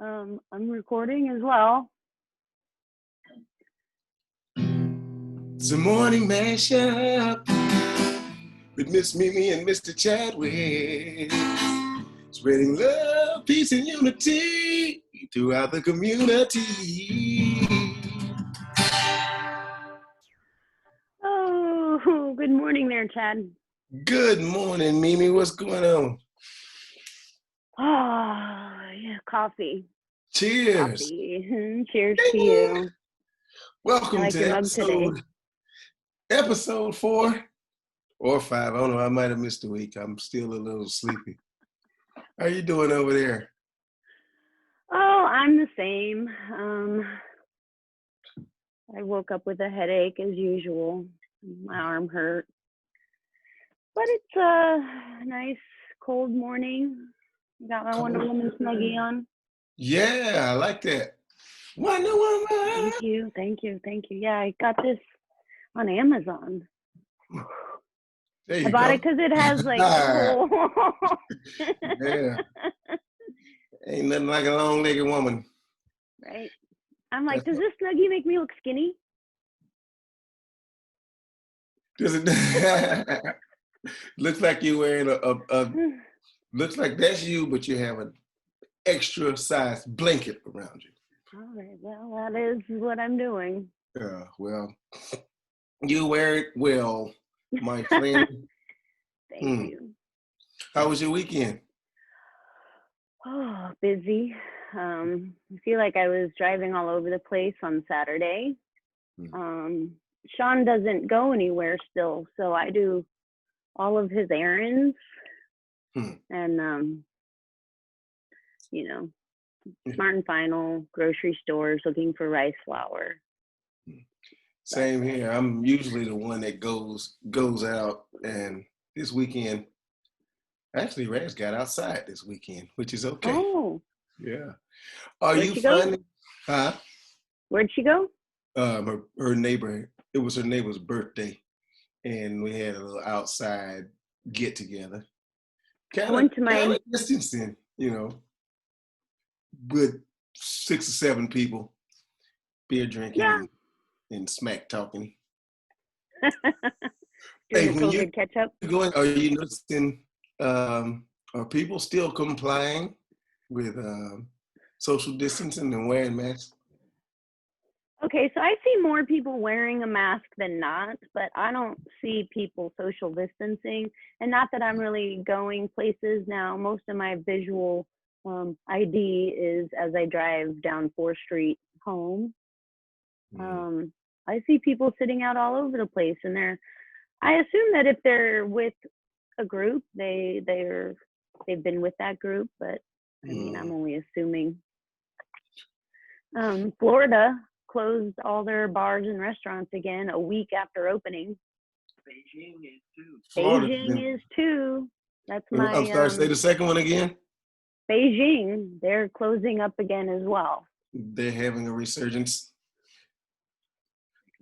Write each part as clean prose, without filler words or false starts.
I'm recording as well. It's a morning mashup with Miss Mimi and Mr. Chadwick. Spreading love, peace, and unity throughout the community. Oh, good morning there, Chad. Good morning, Mimi. What's going on? Oh, yeah, coffee. Cheers. Coffee. Cheers to you. Welcome like to episode 4 or 5. I don't know. I might have missed a week. I'm still a little sleepy. How you doing over there? Oh, I'm the same. I woke up with a headache as usual. My arm hurt. But it's a nice cold morning. Got my Wonder Woman snuggie on. Yeah, I like that. Wonder Woman. Thank you. Yeah, I got this on Amazon. I bought it because it has like the whole. Yeah. Ain't nothing like a long-legged woman. Right. I'm like, does this snuggie make me look skinny? Does it? Looks like you're wearing looks like that's you, but you have an extra size blanket around you. All right. Well, that is what I'm doing. Yeah. Well, you wear it well, my friend. Thank you. How was your weekend? Oh, busy. I feel like I was driving all over the place on Saturday. Sean doesn't go anywhere still, so I do all of his errands. And, Smart and Final, grocery stores, looking for rice flour. Same here. I'm usually the one that goes out, and this weekend, actually, Raz got outside this weekend, which is okay. Oh. Yeah. Where'd she go? Huh? Where'd she go? Her neighbor. It was her neighbor's birthday, and we had a little outside get together. Kind of distancing, good 6 or 7 people, beer drinking and smack talking. Hey, when you catch up? Are you noticing? Are people still complying with social distancing and wearing masks? Okay, so I see more people wearing a mask than not, but I don't see people social distancing. And not that I'm really going places now. Most of my visual ID is as I drive down 4th Street home. I see people sitting out all over the place, and I assume that if they're with a group, they've been with that group, but I mean, I'm only assuming. Florida closed all their bars and restaurants again a week after opening. Beijing is too. Beijing is too. That's my. I'm sorry. Say the second one again. Beijing, they're closing up again as well. They're having a resurgence.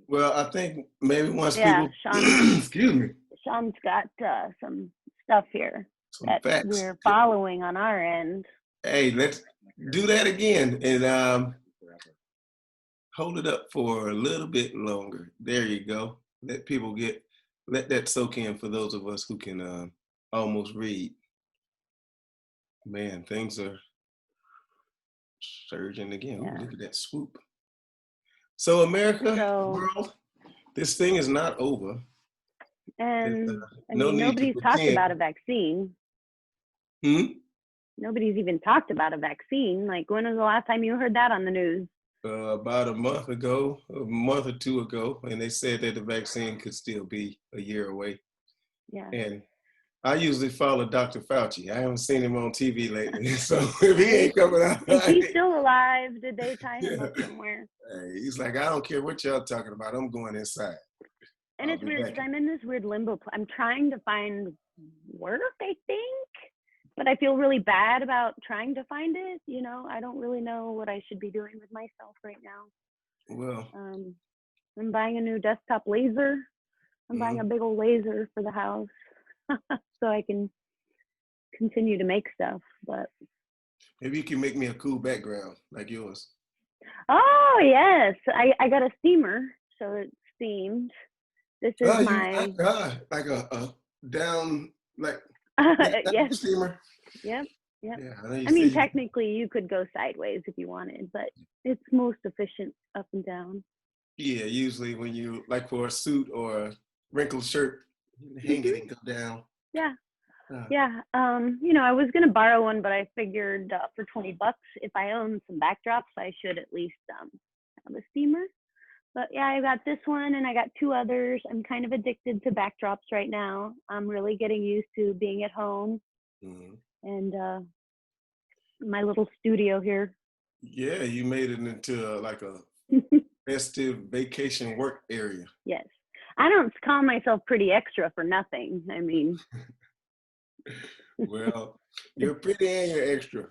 Well, I think maybe once people. Sean, excuse me. Sean's got some stuff here that we're following on our end. Hey, let's do that again and hold it up for a little bit longer. There you go. Let that soak in for those of us who can almost read. Man, things are surging again. Ooh, look at that swoop. So America, world, this thing is not over. And nobody's talked about a vaccine. Nobody's even talked about a vaccine. Like, when was the last time you heard that on the news? About a month or 2 ago, and they said that the vaccine could still be a year away. Yeah. And I usually follow Dr. Fauci. I haven't seen him on TV lately, so if he ain't coming out, is he still alive? Did they tie him up somewhere? He's like, I don't care what y'all talking about. I'm going inside. And it's weird because I'm in this weird limbo. I'm trying to find work, I think, but I feel really bad about trying to find it. I don't really know what I should be doing with myself right now. Well, I'm buying a new desktop laser. I'm buying a big old laser for the house so I can continue to make stuff. But Maybe you can make me a cool background like yours. Oh yes, I got a steamer, so it's themed. This is Oh, my like a down, like, yeah, yes, steamer. yep, yep. Yeah, I know you I say mean, you, technically, you could go sideways if you wanted, but it's most efficient up and down. yeah, usually when you, like for a suit or a wrinkled shirt, hang it Hmm. and go down. Yeah, Uh, yeah. I was gonna borrow one, but I figured for $20, if I own some backdrops, I should at least have a steamer. But yeah, I got this one and I got two others. I'm kind of addicted to backdrops right now. I'm really getting used to being at home mhm. and my little studio here. Yeah, you made it into like a festive vacation work area. Yes. I don't call myself pretty extra for nothing. I mean, Well, you're pretty and you're extra.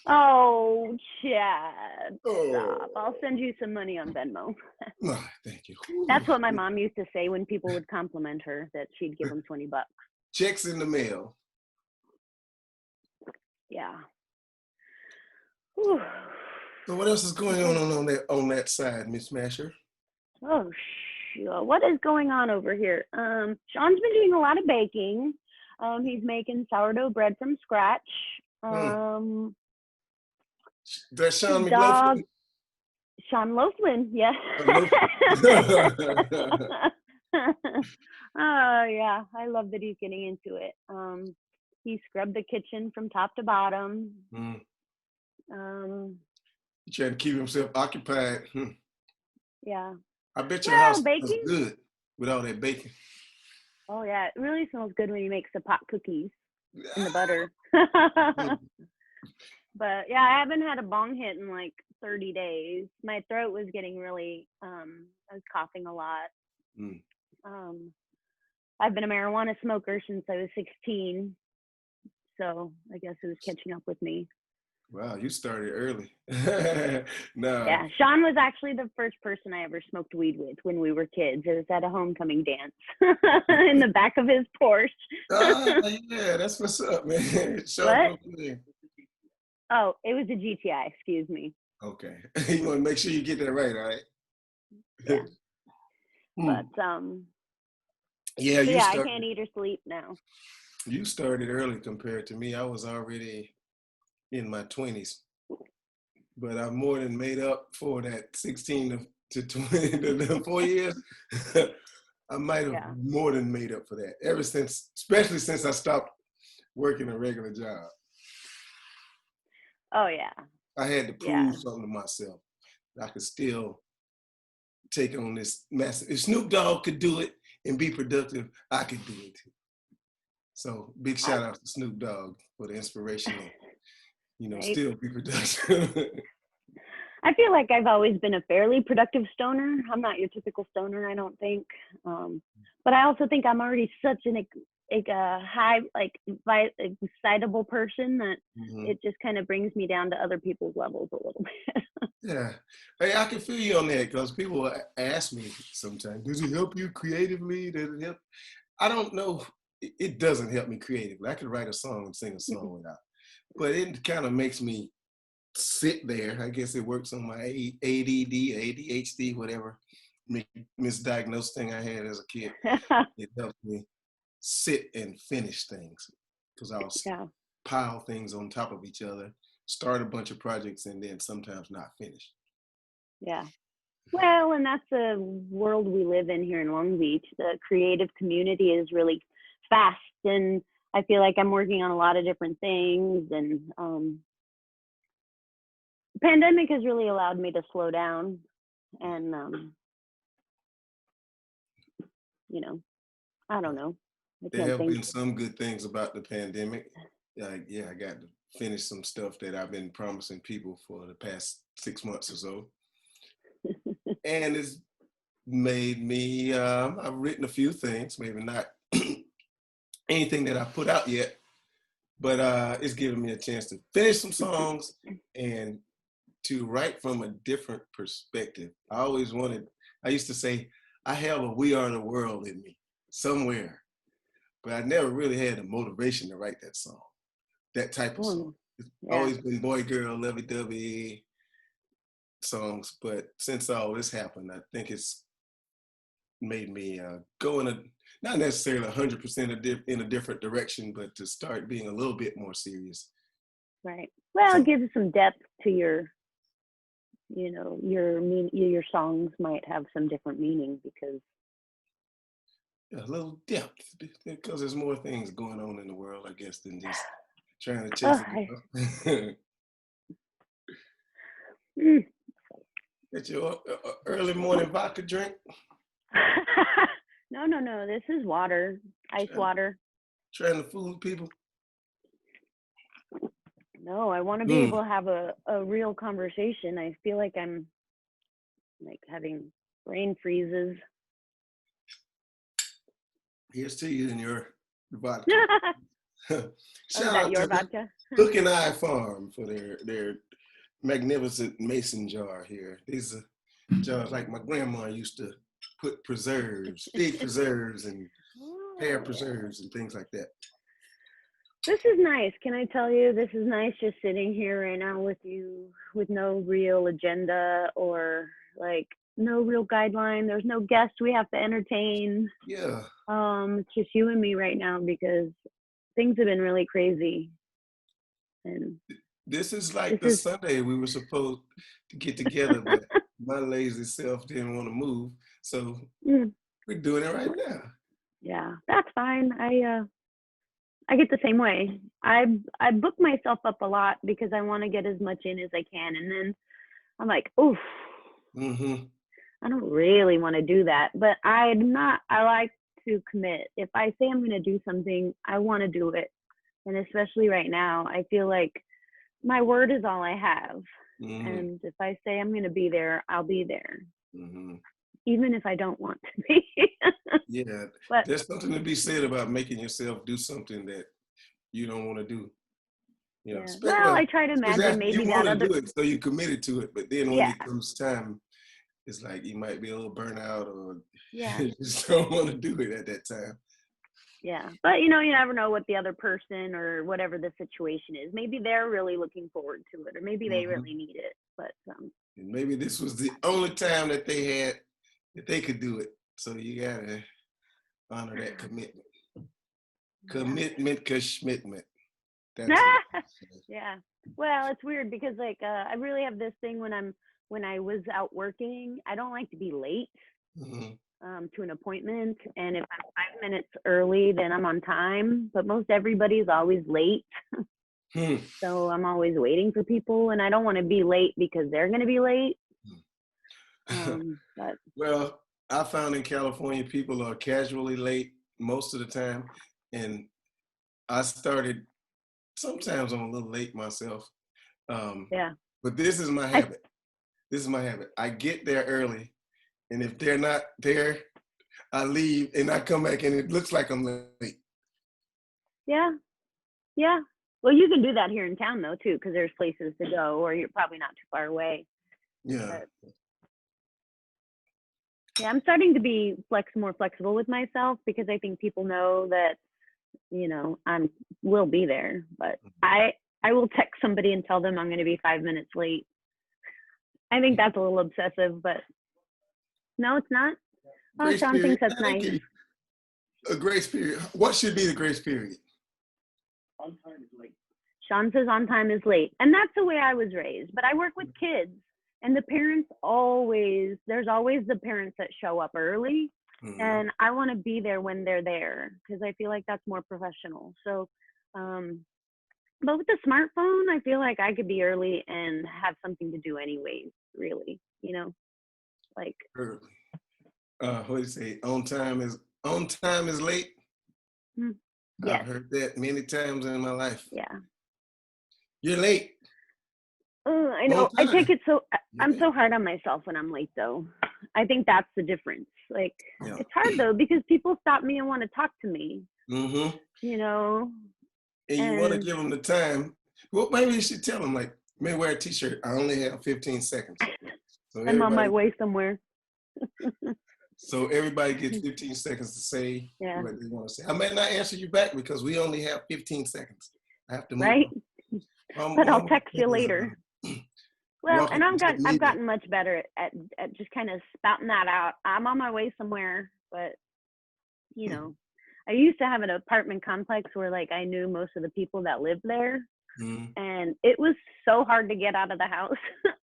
oh, Chad, stop. I'll Oh, send you some money on Venmo. no, thank you. Whew. That's what my mom used to say when people would compliment her, that she'd give them $20. Checks in the mail. Yeah. Whew. So what else is going Okay. on that side, Miss Masher? Oh, what is going on over here? Sean's been doing a lot of baking. He's making sourdough bread from scratch. Hmm. Um, That's his Sean dog, McLaughlin. Sean Loaflin, yes. Loaflin. Oh yeah, I love that he's getting into it. He scrubbed the kitchen from top to bottom. Hmm. Um, He trying to keep himself occupied. Hmm. yeah. I bet your Well, house smells baking. good with all that bacon. Oh yeah, it really smells good when he makes the pot cookies in the butter. But yeah, I haven't had a bong hit in like 30 days. My throat was getting really, I was coughing a lot. Mm. Um, I've been a marijuana smoker since I was 16, so I guess it was catching up with me. Wow, you started early. No. Yeah, Sean was actually the first person I ever smoked weed with when we were kids. It was at a homecoming dance in the back of his Porsche. Ah, yeah, that's what's up, man. Sean What? Loaflin. Oh, it was a GTI, excuse me. Okay. You want to make sure you get that right, all Yeah. right? But Hmm. um Yeah, but yeah, I can't eat or sleep now. you started early compared to me. I was already in my 20s, but I more than made up for that 16 to 20, the 4 years. I might have Yeah. more than made up for that ever since, especially since I stopped working a regular job. Oh yeah. I had to Yeah. prove something to myself. I could still take on this massive. If Snoop Dogg could do it and be productive, I could do it too. So big I, shout out to Snoop Dogg for the inspiration of, right. still be productive. I feel like I've always been a fairly productive stoner. I'm not your typical stoner, I don't think. But I also think I'm already such an high, excitable person that Mhm. it just kind of brings me down to other people's levels a little bit. Yeah. Hey, I can feel you on that because people ask me sometimes, does it help you creatively? Does it help? I don't know. It doesn't help me creatively. I could write a song and sing a song without, but it kind of makes me sit there. I guess it works on my ADD, ADHD, whatever misdiagnosed thing I had as a kid. It helps me sit and finish things because I'll Yeah. pile things on top of each other, start a bunch of projects, and then sometimes not finish. Yeah. Well, and that's the world we live in here in Long Beach. The creative community is really fast, and I feel like I'm working on a lot of different things. And the pandemic has really allowed me to slow down, and you know, I don't know. I There can't have think. been some good things about the pandemic. Yeah, I got to finish some stuff that I've been promising people for the past 6 months or so. And it's made me, I've written a few things, maybe not anything that I put out yet, but it's given me a chance to finish some songs and to write from a different perspective. I used to say, I have a We Are the World in me somewhere, but I never really had the motivation to write that song, that type of song. Oh, Yeah. always been boy, girl, lovey-dovey songs. But since all this happened, I think it's made me go in a, not necessarily 100% in a different direction, but to start being a little bit more serious. Right. Well, it So gives some depth to your, your songs might have some different meaning because. a little depth, because there's more things going on in the world, I guess, than just trying to Oh, chase a girl. mm. Get your early morning vodka drink. No. This is water, ice Trying, water. trying to fool people. No, I want to be able to have a real conversation. I feel like I'm like having brain freezes. Here's to you and your vodka. Oh, is Shout that out your to vodka? Hook and Eye Farm for their magnificent mason jar here. These are jars like my grandma used to put preserves, fig preserves and pear preserves and things like that. This is nice. Can I tell you, this is nice just sitting here right now with you with no real agenda or like no real guideline. There's no guest we have to entertain. Yeah. It's just you and me right now because things have been really crazy. And this is like the Sunday we were supposed to get together, but my lazy self didn't want to move. So we're doing it right now. Yeah, that's fine. I get the same way. I book myself up a lot because I want to get as much in as I can, and then I'm like, oof, I don't really want to do that. But I like to commit. If I say I'm going to do something, I want to do it. And especially right now, I feel like my word is all I have. And if I say I'm going to be there, I'll be there. Even if I don't want to be. Yeah, but there's something to be said about making yourself do something that you don't want to do. You know, yeah. Well, I try to imagine maybe you that want to other. do it, so you committed to it. But then when Yeah. it comes time, it's like you might be a little burnt out, or Yeah. you just don't want to do it at that time. Yeah, but you never know what the other person or whatever the situation is. Maybe they're really looking forward to it, or maybe they really need it. But and maybe this was the only time that they could do it. So you gotta honor that commitment. Commitment, commitment. That's yeah. Well, it's weird because like I really have this thing when I was out working, I don't like to be late. To an appointment, and if I'm 5 minutes early, then I'm on time. But most everybody's always late, so I'm always waiting for people, and I don't want to be late because they're going to be late. But well, I found in California people are casually late most of the time, and I started. Sometimes I'm a little late myself. yeah. But this is my habit. I get there early, and if they're not there, I leave and I come back and it looks like I'm late. Yeah. Yeah. Well, you can do that here in town though too, because there's places to go, or you're probably not too far away. Yeah. But, yeah, I'm starting to be more flexible with myself because I think people know that, will be there. But I will text somebody and tell them I'm going to be 5 minutes late. I think that's a little obsessive, but no, it's not. Oh, Sean thinks that's nice. A grace period. What should be the grace period? On time is late. Sean says on time is late. And that's the way I was raised. But I work with kids, and the parents there's always the parents that show up early. And I want to be there when they're there because I feel like that's more professional. So, but with the smartphone, I feel like I could be early and have something to do anyways, really, like. Early. What do you say? On time is late? Yes. I've heard that many times in my life. Yeah. You're late. I know. I take it I'm so hard on myself when I'm late, though. I think that's the difference. Like, It's hard, though, because people stop me and want to talk to me. And you want to give them the time. Well, maybe you should tell them, like, may wear a T-shirt. I only have 15 seconds. So I'm on my way somewhere. So everybody gets 15 seconds to say what they want to say. I may not answer you back because we only have 15 seconds. I have to move. Right? but I'll one more text you thing is later. Well, walking and into the I've meeting. gotten much better at just kind of spouting that out. I'm on my way somewhere, but I used to have an apartment complex where like I knew most of the people that lived there, Mhm. and it was so hard to get out of the house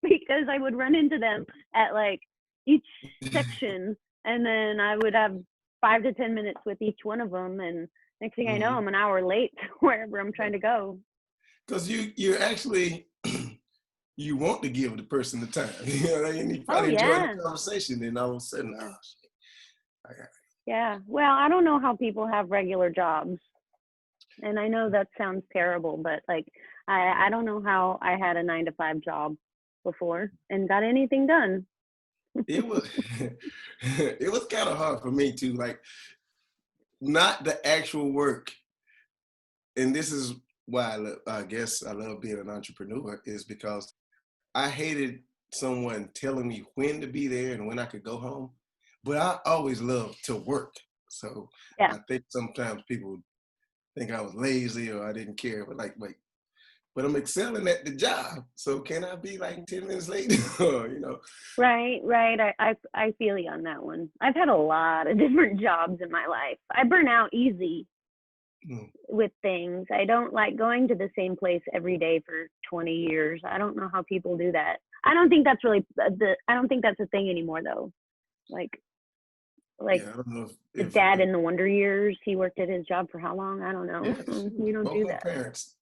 because I would run into them at like each section, and then I would have 5 to 10 minutes with each one of them, and next thing I know, Mhm. I'm an hour late to wherever I'm trying to go. Because you actually you want to give the person the time, and you Oh probably enjoy the yeah, conversation. And all of a sudden, yeah, oh, shit, I got yeah. Well, I don't know how people have regular jobs, and I know that sounds terrible, but like I don't know how I had a 9 to 5 job before and got anything done. it was it was kind of hard for me too. Like not the actual work, and this is why I guess I love being an entrepreneur is because I hated someone telling me when to be there and when I could go home. But I always loved to work. So Yeah. I think sometimes people think I was lazy or I didn't care. But but I'm excelling at the job. So can I be like 10 minutes late? or. Right, right. I feel you on that one. I've had a lot of different jobs in my life. I burn out easy Mm, with things. I don't like going to the same place every day for 20 years. I don't know how people do that. I don't think that's really I don't think that's a thing anymore though. Like like yeah, I don't know the if dad in the Wonder Years, he worked at his job for how long? I don't know. yeah, shoot, You don't both do my that. parents,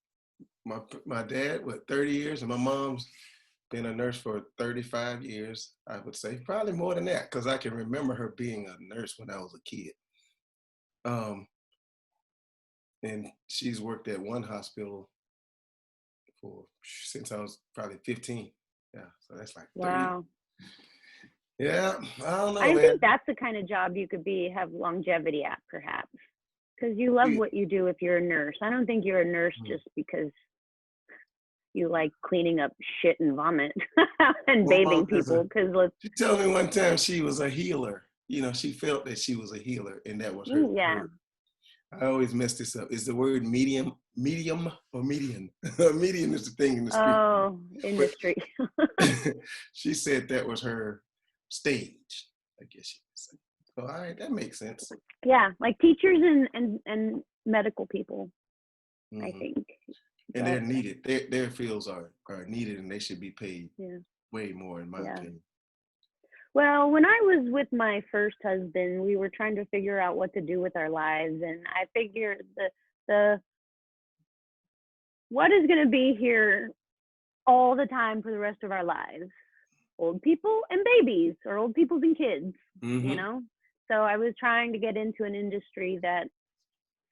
my dad, 30 years, and my mom's been a nurse for 35 years, I would say. Probably more than that, because I can remember her being a nurse when I was a kid. Um, and she's worked at one hospital for since I was probably 15. Yeah, so that's like 30. Wow. Yeah, I don't know, I man. think that's the kind of job you could have longevity at, perhaps, because you love Yeah. what you do if you're a nurse. I don't think you're a nurse Mm. just because you like cleaning up shit and vomit and My mom bathing has people. Because let's, she told me one time she was a healer. She felt that she was a healer, and that was her yeah, word. I always mess this up. Is the word medium, or median? Median is the thing in the street. oh, in the But street. she said that was her stage, I guess you could say. So, all right, that makes sense. Yeah, like teachers and medical people, I Hmm. think. And they're But needed. Their fields are needed, and they should be paid yeah, way more, in my yeah. opinion. Well, when I was with my first husband, we were trying to figure out what to do with our lives, and I figured the what is going to be here all the time for the rest of our lives? Old people and babies, or old people and kids, you Hmm. know? So I was trying to get into an industry that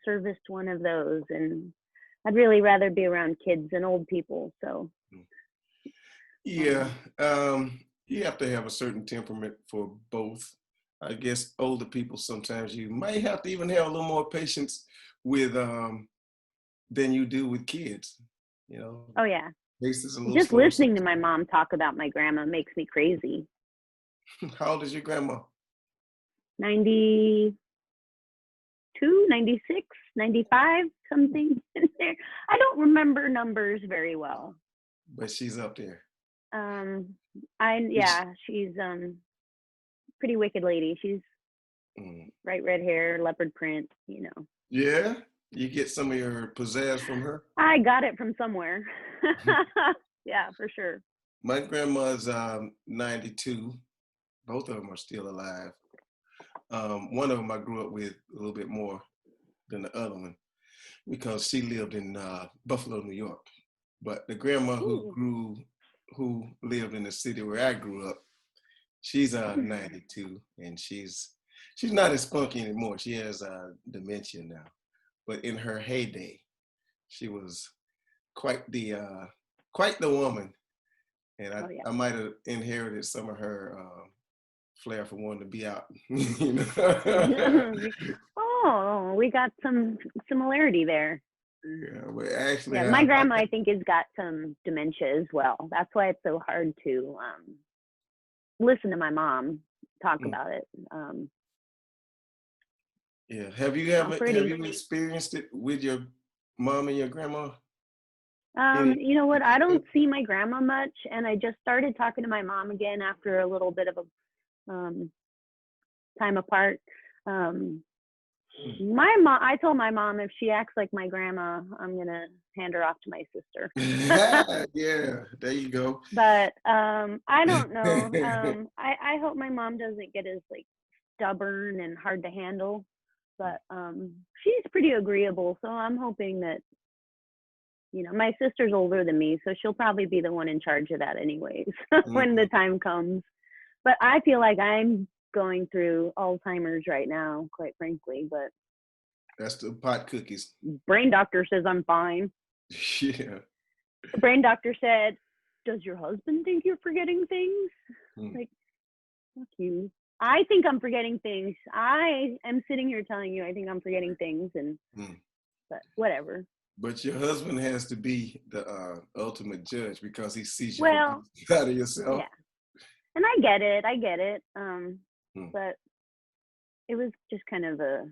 serviced one of those, and I'd really rather be around kids than old people. So, Yeah, um, you have to have a certain temperament for both. I guess older people sometimes you might have to even have a little more patience with than you do with kids. You know, oh yeah, pace is a little just slower listening to my sometimes. mom talk about my grandma makes me crazy. How old is your grandma? 92, 96, 95, something in there. I don't remember numbers very well. But she's up there. Um, Which, yeah, she's pretty wicked lady. She's mm, bright red hair, leopard print, you know. yeah, you get some of your pizzazz from her. I got it from somewhere. Yeah, for sure. My grandma's 92. Both of them are still alive. One of them I grew up with a little bit more than the other one because she lived in Buffalo, New York. But the grandma Ooh. who lived in the city where I grew up, she's 92, and she's not as spunky anymore. She has dementia now. But in her heyday, she was quite the uh, quite the woman, and Oh yeah. I might have inherited some of her flair for wanting to be out. You know? Oh, we got some similarity there. Yeah, but actually, Yeah, my grandma I think has got some dementia as well. That's why it's so hard to listen to my mom talk mm, about it. yeah. Not Have pretty. you experienced it with your mom and your grandma? You know what? I don't see my grandma much, and I just started talking to my mom again after a little bit of a time apart. Um, my mom, I told my mom if she acts like my grandma, I'm gonna hand her off to my sister. Yeah, there you go. But I don't know. I hope my mom doesn't get as like stubborn and hard to handle. But she's pretty agreeable, so I'm hoping that my sister's older than me, so she'll probably be the one in charge of that anyways when the time comes. But I feel like I'm going through Alzheimer's right now, quite frankly. But that's the pot cookies. Brain doctor says I'm fine. Yeah. The brain doctor said, "Does your husband think you're forgetting things?" Like, fuck you. I think I'm forgetting things. I am sitting here telling you I think I'm forgetting things, but whatever. But your husband has to be the ultimate judge because he sees you Well, from out of yourself. Yeah, and I get it. But it was just kind of a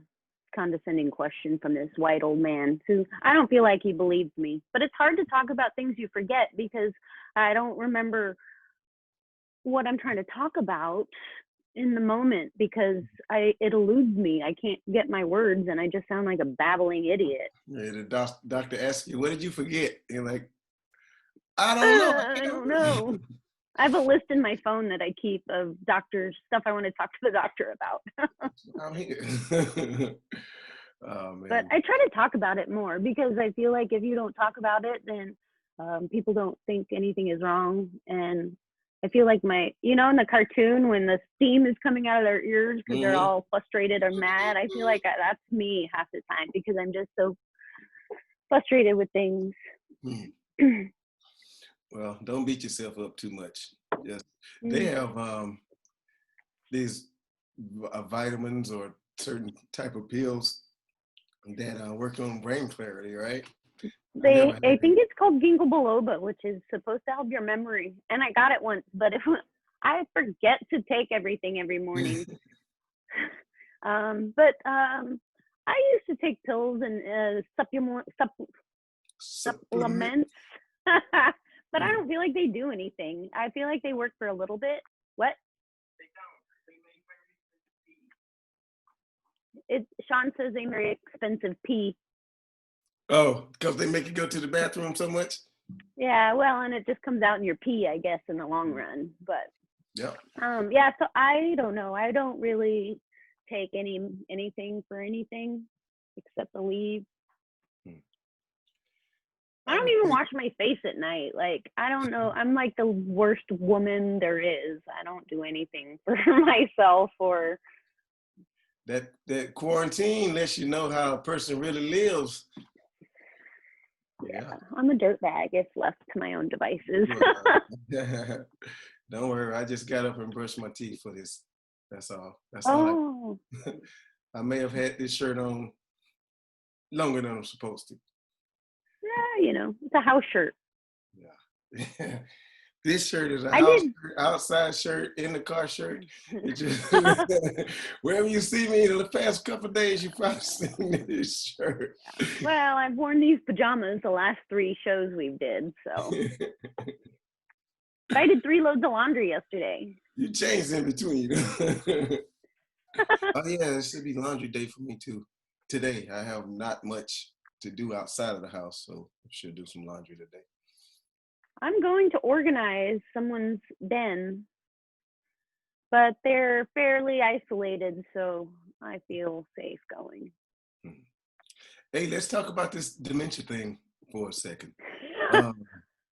condescending question from this white old man who I don't feel like he believes me. But it's hard to talk about things you forget because I don't remember what I'm trying to talk about in the moment because it eludes me. I can't get my words and I just sound like a babbling idiot. Yeah, the doctor asks you, what did you forget? And you're like, I don't know. I don't know. I have a list in my phone that I keep of doctors, stuff I want to talk to the doctor about. I'm here. Oh, man. But I try to talk about it more because I feel like if you don't talk about it, then people don't think anything is wrong. And I feel like in the cartoon when the steam is coming out of their ears because they're all frustrated or mad, I feel like that's me half the time because I'm just so frustrated with things. Well, don't beat yourself up too much. Just they have these vitamins or certain type of pills that work on brain clarity, right? I think it's called ginkgo biloba, which is supposed to help your memory. And I got it once, but I forget to take everything every morning. But I used to take pills and supplements, but I don't feel like they do anything. I feel like they work for a little bit. What? Sean says they're very expensive pee. Oh, because they make you go to the bathroom so much? Yeah, well, and it just comes out in your pee, I guess, in the long run. But yeah, so I don't know. I don't really take anything for anything except the leave. I don't even wash my face at night. Like, I don't know. I'm like the worst woman there is. I don't do anything for myself or. That quarantine lets you know how a person really lives. Yeah, I'm a dirtbag if left to my own devices. Don't worry, I just got up and brushed my teeth for this. That's all. All. I may have had this shirt on longer than I'm supposed to. Yeah, it's a house shirt. Yeah. This shirt is a house shirt, outside shirt, in the car shirt. Wherever you see me in the past couple of days, you've probably seen this shirt. Well, I've worn these pajamas the last 3 shows we did, so. I did 3 loads of laundry yesterday. You changed in between. Oh yeah, it should be laundry day for me too. Today, I have not much to do outside of the house, so I should do some laundry today. I'm going to organize someone's den, but they're fairly isolated, so I feel safe going. Hey, let's talk about this dementia thing for a second.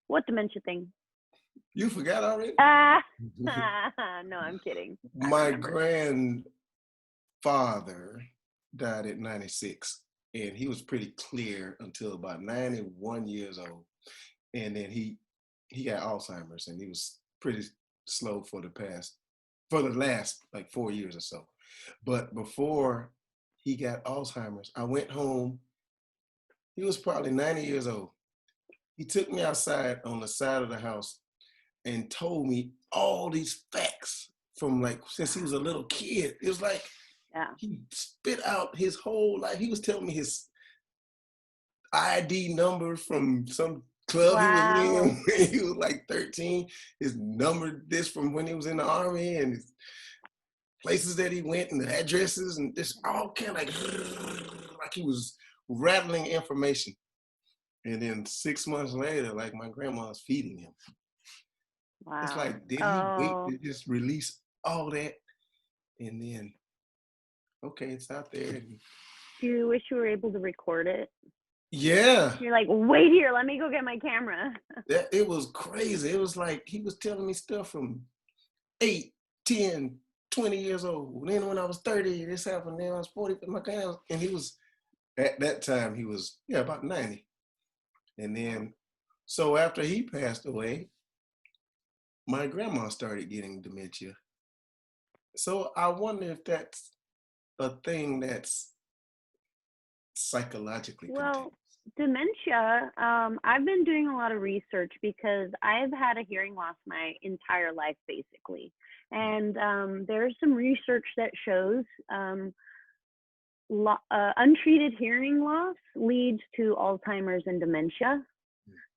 What dementia thing? You forgot already? No, I'm kidding. My grandfather died at 96, and he was pretty clear until about 91 years old. And then he got Alzheimer's, and he was pretty slow for the last like 4 years or so. But before he got Alzheimer's, I went home. He was probably 90 years old. He took me outside on the side of the house and told me all these facts from since he was a little kid. It was like he spit out his whole life. He was telling me his ID number from some club he was Wow. in when he was like 13, his number, this from when he was in the army, and his places that he went, and the addresses, and this all kind of like he was rattling information. And then 6 months later, like my grandma's feeding him. It's Wow. like, did he wait Oh, to just release all that? And then, okay, it's out there. And do you wish you were able to record it? yeah, You're like, wait here, let me go get my camera. it was crazy. It was like he was telling me stuff from 8, 10, 20 years old. Then when I was 30, this happened. Then I was 40, and he was, at that time, he was, about 90. And then, so after he passed away, my grandma started getting dementia. So I wonder if that's a thing that's psychologically Well, contagious. dementia, I've been doing a lot of research because I've had a hearing loss my entire life, basically. And there's some research that shows untreated hearing loss leads to Alzheimer's and dementia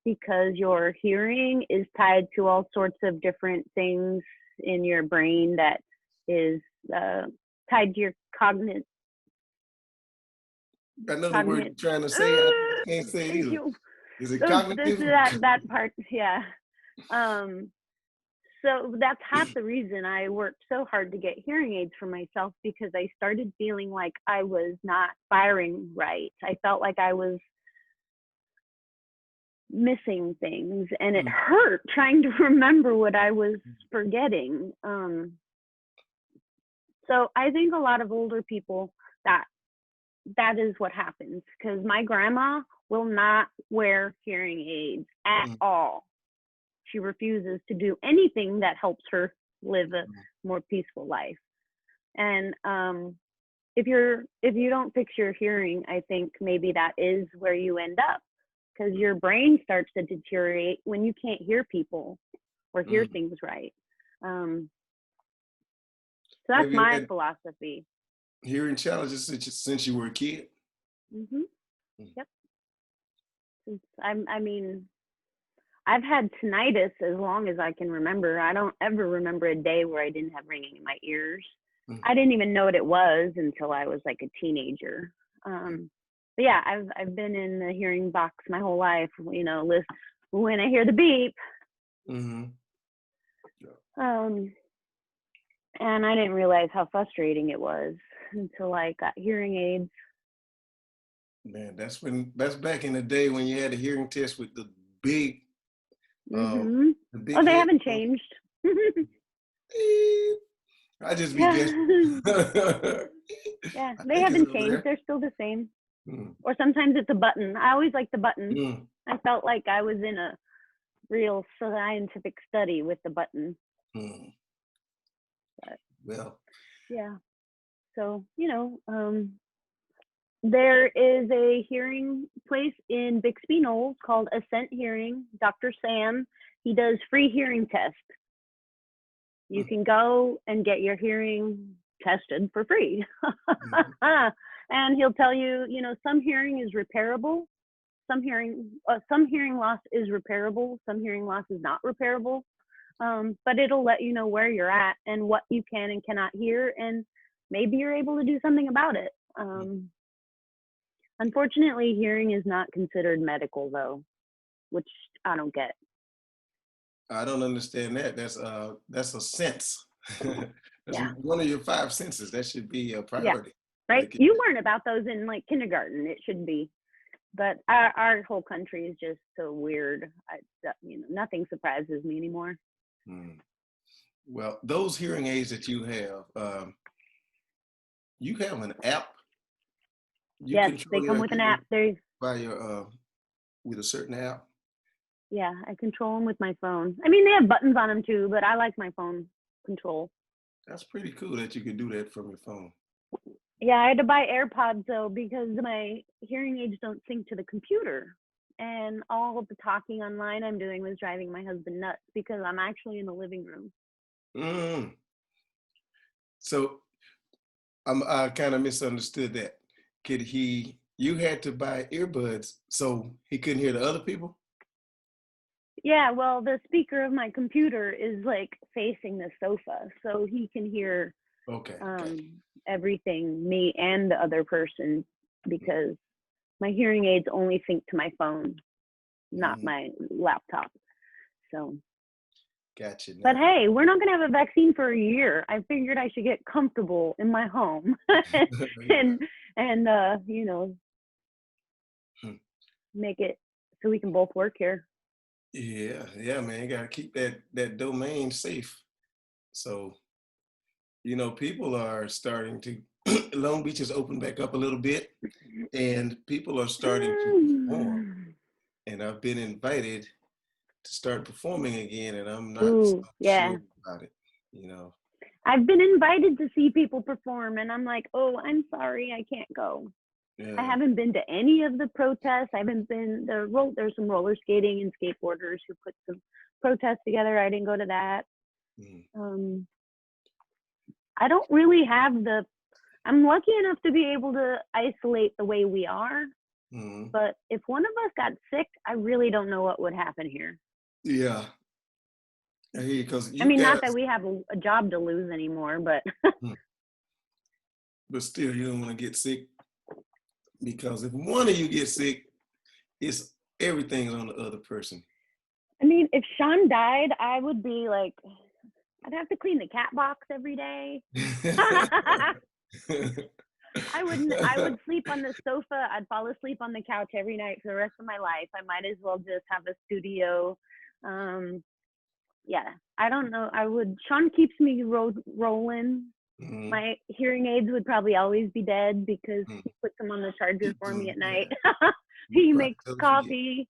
because your hearing is tied to all sorts of different things in your brain that is tied to your cognitive. I know the word you're trying to say. I can't say it Thank either. you. Is it This cognitive? that part, yeah. So that's half the reason I worked so hard to get hearing aids for myself, because I started feeling like I was not firing right. I felt like I was missing things, and it hurt trying to remember what I was forgetting. So I think a lot of older people, that is what happens, because my grandma will not wear hearing aids at all. She refuses to do anything that helps her live a more peaceful life. And if you don't fix your hearing, I think maybe that is where you end up, because your brain starts to deteriorate when you can't hear people or hear things right. So that's Have you my had philosophy. hearing challenges since you were a kid? Yep. I mean, I've had tinnitus as long as I can remember. I don't ever remember a day where I didn't have ringing in my ears. I didn't even know what it was until I was like a teenager. But yeah, I've been in the hearing box my whole life. When I hear the beep. And I didn't realize how frustrating it was until I got hearing aids. Man, that's back in the day when you had a hearing test with the big, Oh, they head. haven't changed. I just be guessing. Yeah, I they think it's haven't over changed. there. They're still the same. Or sometimes it's a button. I always like the button. I felt like I was in a real scientific study with the button. But, well, yeah. So, there is a hearing place in Bixby Knolls called Ascent Hearing. Dr. Sam, he does free hearing tests. You can go and get your hearing tested for free. And he'll tell you, some hearing is repairable. Some hearing loss is repairable. Some hearing loss is not repairable. But it'll let you know where you're at and what you can and cannot hear, and maybe you're able to do something about it. Unfortunately, hearing is not considered medical, though, which I don't get. I don't understand that. That's a sense. That's Yeah. one of your 5 senses. That should be a Yeah. priority. Right. You learn about those in like kindergarten. It should be. But our whole country is just so weird. Nothing surprises me anymore. Well, those hearing aids that you have an app. You Yes, they control come your with an hearing app. There's by your with a certain app. Yeah, I control them with my phone. I mean, they have buttons on them too, but I like my phone control. That's pretty cool that you can do that from your phone. Yeah, I had to buy AirPods though because my hearing aids don't sync to the computer. And all of the talking online I'm doing was driving my husband nuts because I'm actually in the living room. So I kind of misunderstood that. You had to buy earbuds so he couldn't hear the other people? Yeah, well, the speaker of my computer is like facing the sofa, so he can hear Okay, gotcha. um, everything, me and the other person, because my hearing aids only sync to my phone, not Mm-hmm. my laptop. So, Gotcha but now. hey, we're not going to have a vaccine for a year. I figured I should get comfortable in my home Yeah. and you know, Hmm. make it so we can both work here. Yeah, yeah, man. You gotta keep that domain safe. So, people are starting to Long Beach has opened back up a little bit, and people are starting to perform. And I've been invited to start performing again, and I'm not so Ooh, sure yeah. about it. You know. I've been invited to see people perform, and I'm like, oh, I'm sorry, I can't go. I Yeah. haven't been to any of the protests. I haven't been there's some roller skating and skateboarders who put some protests together. I didn't go to that. Mhm. Um, I don't really have the. I'm lucky enough to be able to isolate the way we are. Mhm. But if one of us got sick, I really don't know what would happen here. Yeah. I hear you because I you mean, not guys, that we have a job to lose anymore, but mm, but still, you don't want to get sick because if one of you gets sick, it's everything's on the other person. I mean, if Sean died, I would be like, I'd have to clean the cat box every day. I would sleep on the sofa. I'd fall asleep on the couch every night for the rest of my life. I might as well just have a studio. Um, yeah, I don't know. I would. Sean keeps me rolling. Mhm. My hearing aids would probably always be dead because Mhm. he puts them on the charger Keep for me doing, at night. yeah. You He probably makes totally forget. coffee.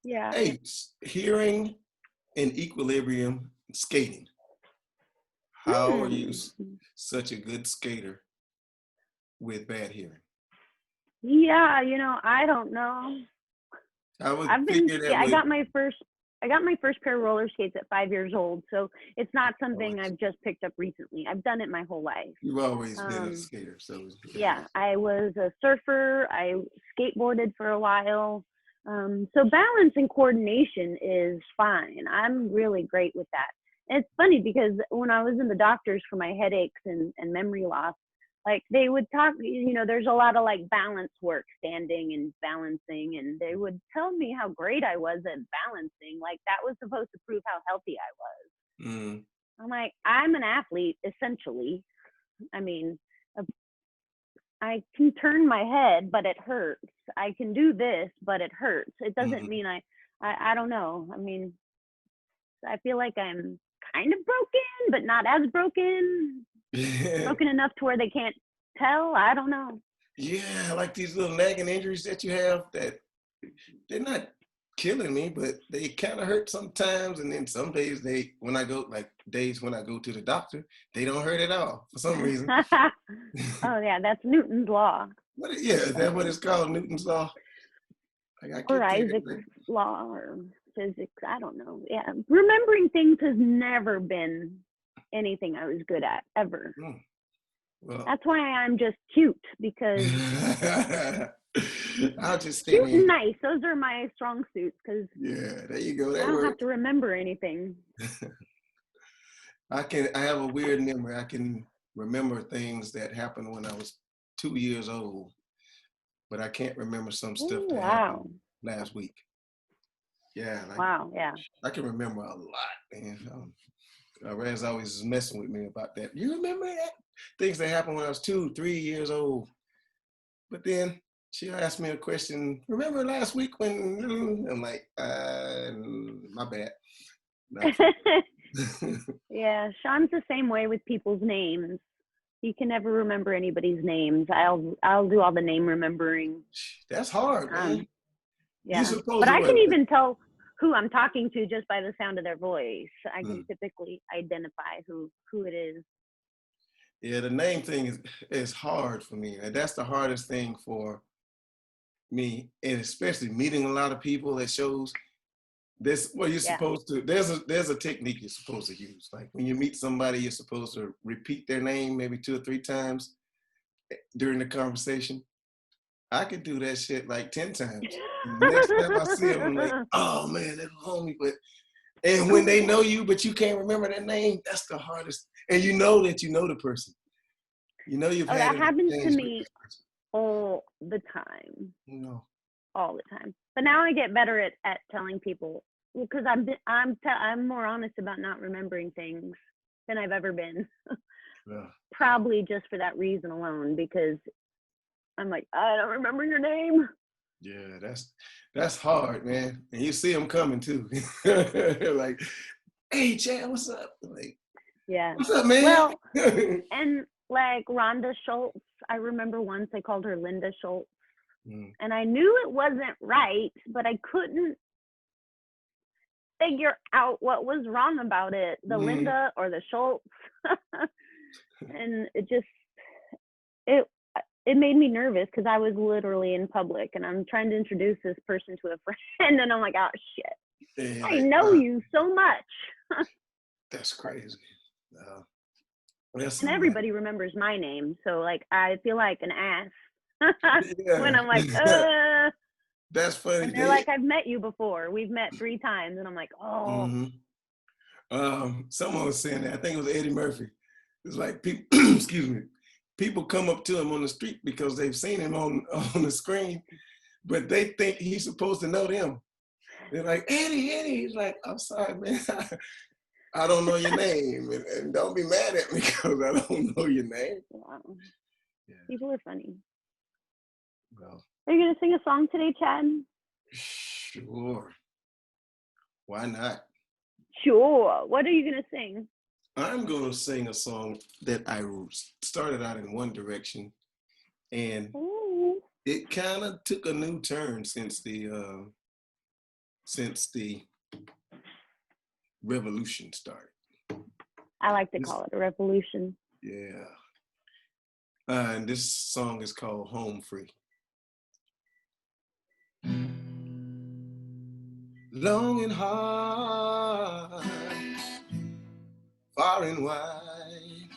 Yeah. Hey, hearing and equilibrium skating. How are you Hmm. such a good skater with bad hearing? Yeah, I don't know. I would I've been figure that yeah, would. I got my first pair of roller skates at 5 years old, so it's not Oh, something I've just picked up recently. I've done it my whole life. you've always been a Um, skater, so yeah. yeah, I was a surfer. I skateboarded for a while. So balance and coordination is fine. I'm really great with that. And it's funny because when I was in the doctors for my headaches and memory loss, like they would talk, there's a lot of like balance work, standing and balancing, and they would tell me how great I was at balancing. Like that was supposed to prove how healthy I was. Mm. I'm like, I'm an athlete, essentially. I mean, I can turn my head, but it hurts. I can do this, but it hurts. It doesn't Mm. mean I don't know. I mean, I feel like I'm kind of broken, but not as broken. Yeah. Broken enough to where they can't tell. I don't know. Yeah, like these little nagging injuries that you have that they're not killing me, but they kind of hurt sometimes. And then some days when I go, like days when I go to the doctor, they don't hurt at all for some reason. Oh yeah, that's Newton's law. Yeah, is that what it's called? Newton's law? Like, I Or keep thinking Isaac's like, law or physics. I don't know. Yeah. Remembering things has never been anything I was good at ever. hmm, well, That's why I'm just cute, because I'll just stay cute in. and nice. Those are my strong suits because Yeah, there you go. I That don't have works. to remember anything. I have a weird memory. I can remember things that happened when I was 2 years old, but I can't remember some stuff Oh, that happened wow. last week. Yeah, like Wow. Yeah. I can remember a lot, man. Rez always is messing with me about that. You remember that? Things that happened when I was 2, 3 years old. But then she'll ask me a question. Remember last week when I'm like, my bad. No. Yeah. Sean's the same way with people's names. He can never remember anybody's names. I'll do all the name remembering. That's hard, man. Um, You yeah. supposed But to I what? can even tell who I'm talking to just by the sound of their voice. I can Hmm. typically identify who it is. Yeah, the name thing is hard for me. And that's the hardest thing for me, and especially meeting a lot of people at shows. This what you're Yeah. supposed to. There's a technique you're supposed to use. Like when you meet somebody, you're supposed to repeat their name maybe 2 or 3 times during the conversation. I could do that shit like 10 times. And the next time I see them, I'm like, oh man, that's a homie. And when they know you, but you can't remember their name, that's the hardest. And you know that you know the person. You know you've had that an happens to exchange with me this person. all the time. You know. All the time. But now I get better at telling people, well, because I'm more honest about not remembering things than I've ever been. Yeah. Probably just for that reason alone, because I'm like, I don't remember your name. Yeah, that's hard, man. And you see them coming too. Like, hey, Chad, what's up? Like, Yeah. what's up, man? Well, and like Rhonda Schultz, I remember once I called her Linda Schultz. And I knew it wasn't right, but I couldn't figure out what was wrong about it, the Linda or the Schultz. And it made me nervous because I was literally in public and I'm trying to introduce this person to a friend and I'm like, oh shit, Yeah, I know you so much. That's crazy. And everybody remembers my name, so like I feel like an ass when I'm like, That's funny. And they're like, I've met you before. We've met 3 times. And I'm like, oh. Someone was saying that. I think it was Eddie Murphy. It's like people, excuse me, people come up to him on the street because they've seen him on the screen, but they think he's supposed to know them. They're like, Eddie. He's like, I'm sorry, man. I don't know your name. And don't be mad at me because I don't know your name. Wow. Yeah. People are funny. Well, are you going to sing a song today, Chad? Sure. Why not? Sure. What are you going to sing? I'm going to sing a song that I started out in one direction, and it kind of took a new turn since the revolution started. I like to call it a revolution. Yeah. And this song is called Home Free. Long and hard, far and wide,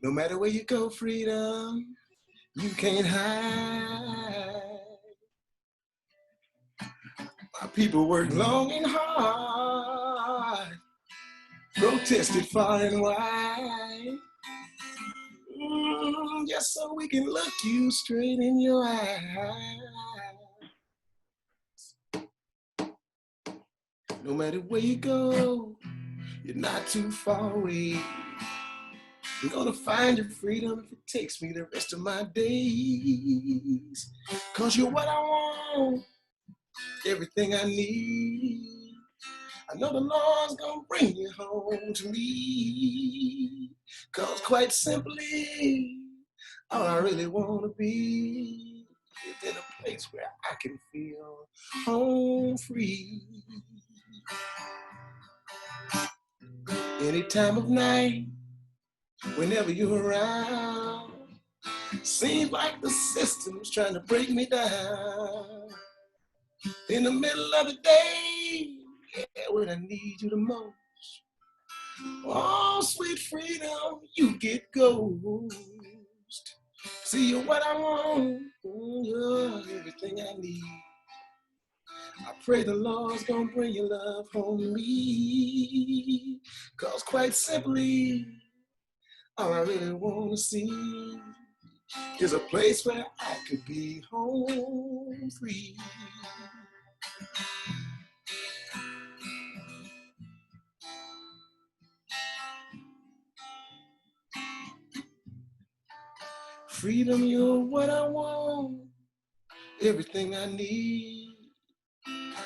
no matter where you go, freedom, you can't hide. My people work long and hard, protested far and wide, just so we can look you straight in your eyes. No matter where you go, you're not too far away. I'm gonna find your freedom if it takes me the rest of my days. 'Cause you're what I want, everything I need. I know the Lord's gonna bring you home to me. 'Cause quite simply, all I really wanna be is in a place where I can feel home free. Any time of night, whenever you're around, seems like the system's trying to break me down. In the middle of the day, yeah, when I need you the most. Oh, sweet freedom, you get ghost. See, you're what I want, you're everything I need. I pray the Lord's gonna bring your love home to me. 'Cause quite simply, all I really wanna see is a place where I could be home free. Freedom, you're what I want, everything I need.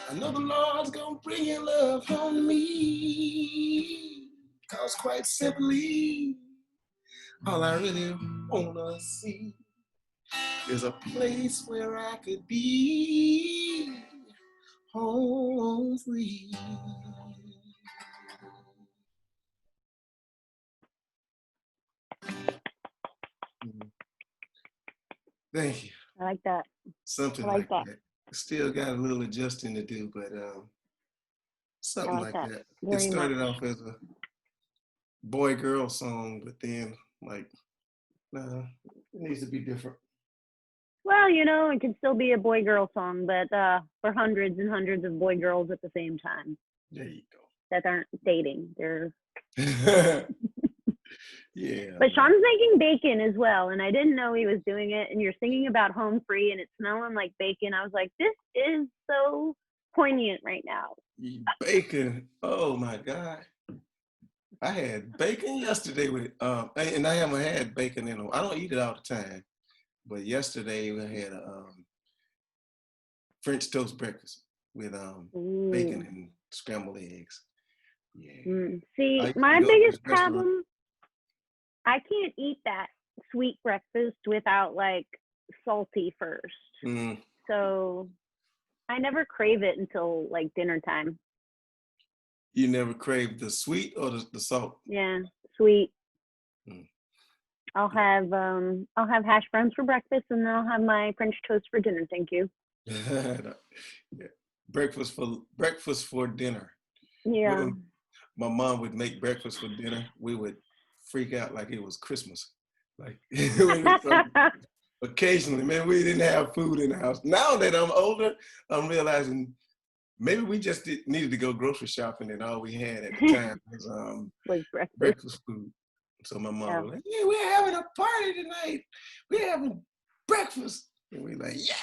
I know the Lord's gonna bring your love home to me. 'Cause quite simply, all I really wanna see is a place where I could be home free. Thank you. I like that. Something like that. Still got a little adjusting to do, but something like that. It started off as a boy-girl song, but then like, nah, it needs to be different. Well, you know, it can still be a boy-girl song, but for hundreds and hundreds of boy-girls at the same time There you that aren't dating. They're go. Yeah, But man. Sean's making bacon as well, and I didn't know he was doing it. And you're singing about home free, and it's smelling like bacon. I was like, this is so poignant right now. Bacon. Oh my God. I had bacon yesterday with and I haven't had bacon in I don't eat it all the time. But yesterday we had a French toast breakfast with bacon Ooh. and scrambled eggs. Yeah. I See, used to my go to this biggest restaurant. problem, I can't eat that sweet breakfast without like salty first. Mm, So I never crave it until like dinner time. you never crave the sweet or the salt? Yeah, sweet. Mm, I'll have hash browns for breakfast, and then I'll have my French toast for dinner. Thank you. yeah. Breakfast for dinner. Yeah. When my mom would make breakfast for dinner, we would freak out like it was Christmas. Like occasionally, man, we didn't have food in the house. Now that I'm older, I'm realizing maybe we just needed to go grocery shopping, and all we had at the time was Was breakfast. breakfast food. So my mom Yeah. was like, "Yeah, we're having a party tonight. We're having breakfast," and we're like, "Yeah."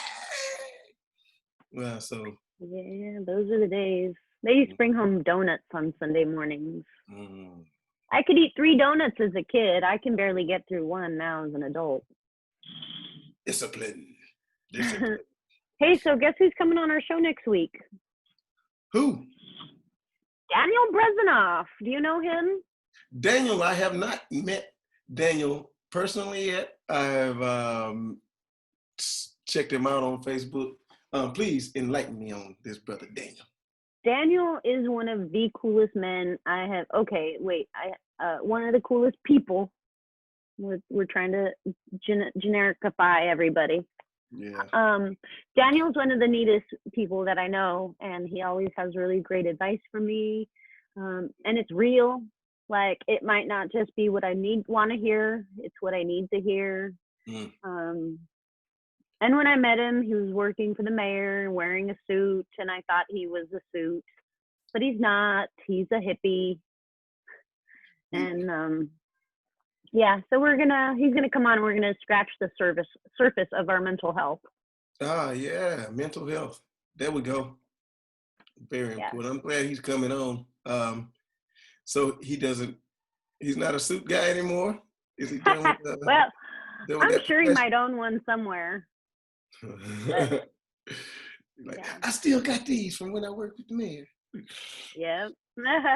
Well, so Yeah, those are the days. They used to bring home donuts on Sunday mornings. mm, I could eat 3 donuts as a kid. I can barely get through one now as an adult. discipline, discipline. Hey, so guess who's coming on our show next week? Who? Daniel Brezinoff. Do you know him? Daniel. I have not met Daniel personally yet. I've checked him out on Facebook. Please enlighten me on this brother Daniel. Daniel is one of the coolest men I have. Okay, wait. One of the coolest people. We're trying to genericify everybody. Yeah. Daniel's one of the neatest people that I know, and he always has really great advice for me. And it's real. Like it might not just be what I want to hear; it's what I need to hear. Mm. And when I met him, he was working for the mayor, wearing a suit, and I thought he was a suit, but he's not. He's a hippie, and yeah. So he's gonna come on. And we're gonna scratch the surface of our mental health. Yeah, mental health. There we go. Very Yeah. important. I'm glad he's coming on. So he's not a suit guy anymore. Is he done with Well, I'm that sure he profession? might own one somewhere. But Like, yeah, I still got these from when I worked with the mayor. yeah.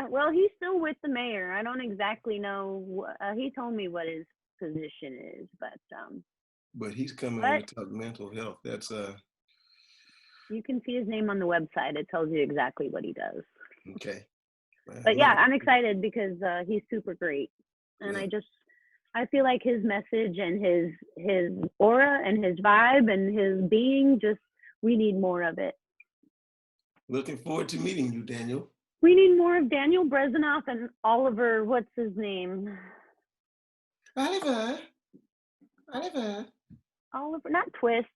Well, he's still with the mayor. I don't exactly know. He told me what his position is, But he's coming on but to talk mental health. That's you can see his name on the website. It tells you exactly what he does. okay. But yeah, Looking. I'm excited because he's super great, and Yeah. I feel like his message and his aura and his vibe and his being we need more of it. Looking forward to meeting you, Daniel. We need more of Daniel Brezinoff and Oliver. What's his name? Oliver. Oliver. Oliver, not Twist.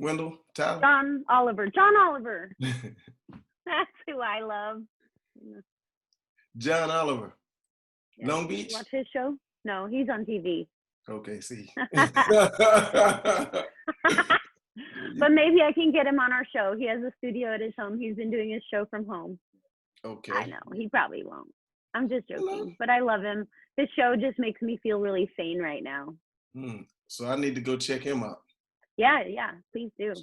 Wendell. Tyler. John Oliver. John Oliver. That's who I love. John Oliver. Yeah. Long Beach. Watch his show? No, he's on TV. Okay, see. But maybe I can get him on our show. He has a studio at his home. He's been doing his show from home. Okay. I know. He probably won't. I'm just joking. Hello. But I love him. His show just makes me feel really sane right now. So I need to go check him out. Yeah, please do.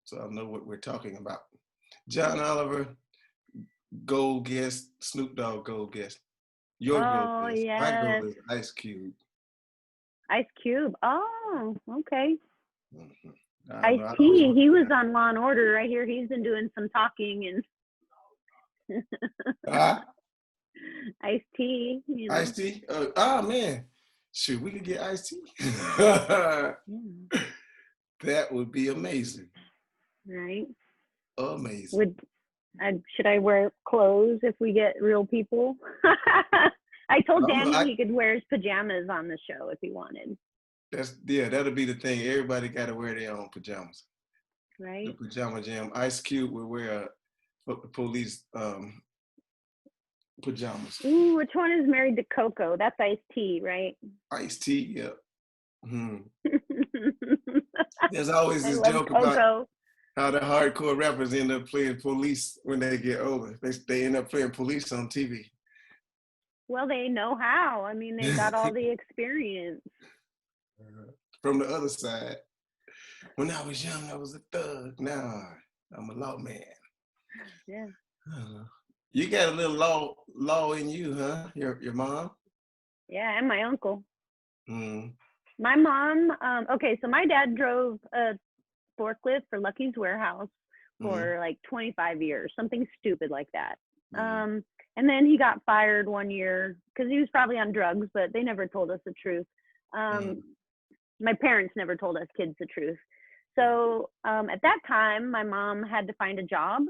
So I know what we're talking about. John Oliver, gold guest, Snoop Dogg gold guest. Your gold guest. Yes. My gold is Ice Cube. Ice Cube. Oh, okay. Mm-hmm. Ice-T, he was on Law and Order. I hear he's been doing some talking and Ice-T. You know. Ice-T? Man. Shoot, we could get Ice-T. That would be amazing. Right. Amazing. Should I wear clothes if we get real people? I told Daniel he could wear his pajamas on the show if he wanted. that'll be the thing. Everybody got to wear their own pajamas. The right? pajama jam. Ice Cube will wear police pajamas. Ooh, which one is married to Coco? That's Ice-T, right? Ice T, yep. There's always I this love joke about Coco. how the hardcore rappers end up playing police when they get older. They end up playing police on TV. Well, they know how. I mean, they got all the experience. From the other side, when I was young, I was a thug. Now I'm a lawman. Yeah. You got a little law in you, huh? Your mom? Yeah, and my uncle. Mm. My mom, okay, so my dad drove a forklift for Lucky's Warehouse for like 25 years, something stupid like that. And then he got fired one year because he was probably on drugs, but they never told us the truth. My parents never told us kids the truth. So at that time, my mom had to find a job,